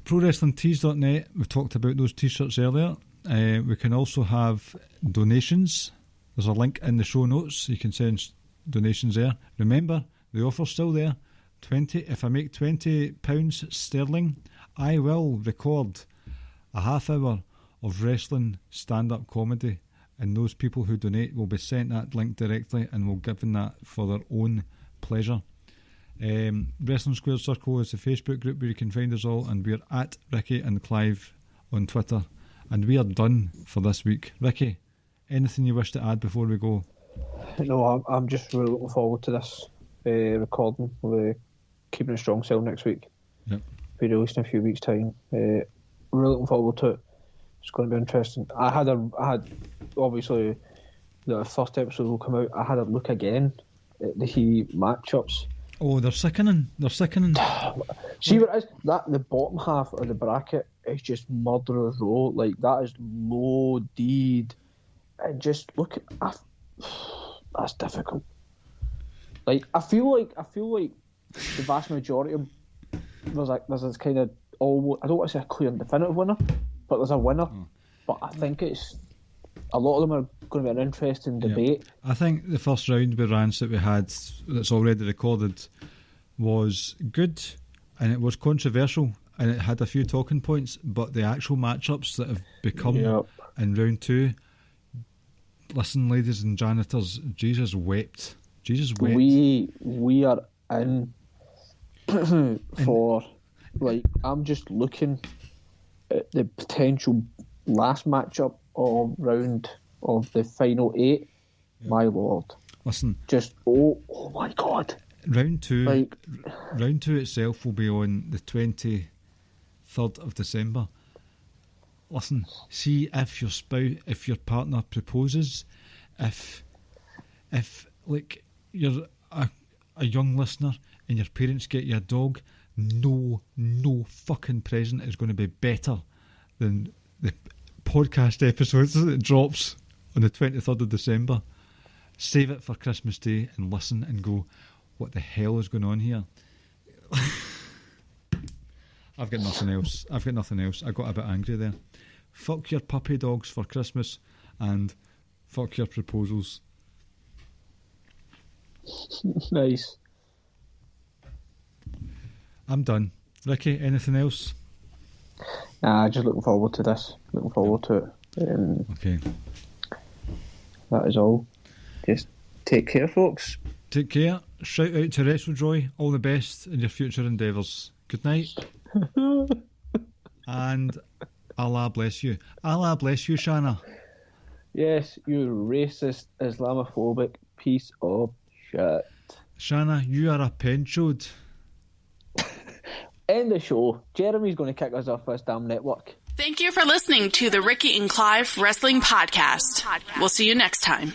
Speaker 3: ProWrestlingTees.net, we've talked about those t-shirts earlier. We can also have donations. There's a link in the show notes. You can send donations there. Remember, the offer's still there. If I make £20 sterling, I will record a half hour of wrestling stand-up comedy, and those people who donate will be sent that link directly and will give them that for their own pleasure. Wrestling Square Circle is the Facebook group where you can find us all, and we're at Ricky and Clive on Twitter. And we are done for this week. Ricky, anything you wish to add before we go?
Speaker 4: No, I'm just really looking forward to this recording. We'll be keeping a strong sale next week.
Speaker 3: Yep.
Speaker 4: Be released in a few weeks' time. Really looking forward to it. It's going to be interesting. I had obviously the first episode will come out. I had a look again at the matchups.
Speaker 3: Oh, they're sickening.
Speaker 4: See what it is? The bottom half of the bracket is just murderer's row. Like, that is loaded. And just look at that's difficult. Like, I feel like the vast majority of there's this kind of almost, I don't want to say a clear and definitive winner, but there's a winner. But I think it's a lot of them are going to be an interesting debate.
Speaker 3: I think the first round with Rance that we had that's already recorded was good, and it was controversial, and it had a few talking points, but the actual matchups that have become in round 2, listen, ladies and janitors, Jesus wept. We are in for, like, I'm just looking at the potential last matchup of the final 8. My lord. Listen.
Speaker 4: Just, oh my God.
Speaker 3: Round 2 itself will be on the 23rd of December. Listen, see if your partner proposes, if like you're a young listener and your parents get you a dog, no fucking present is going to be better than the podcast episodes that drops on the 23rd of December. Save it for Christmas Day and listen and go, what the hell is going on here? I've got nothing else. I got a bit angry there. Fuck your puppy dogs for Christmas and fuck your proposals.
Speaker 4: Nice.
Speaker 3: I'm done. Ricky, anything else?
Speaker 4: Nah, just looking forward to this. Looking forward to it.
Speaker 3: Okay.
Speaker 4: That is all. Just take care, folks.
Speaker 3: Take care. Shout out to WrestleJoy. All the best in your future endeavours. Good night. And Allah bless you. Allah bless you, Shanna.
Speaker 4: Yes, you racist, Islamophobic piece of shit.
Speaker 3: Shanna, you are a penchode.
Speaker 4: End the show. Jeremy's going to kick us off this damn network.
Speaker 5: Thank you for listening to the Ricky and Clive Wrestling Podcast. We'll see you next time.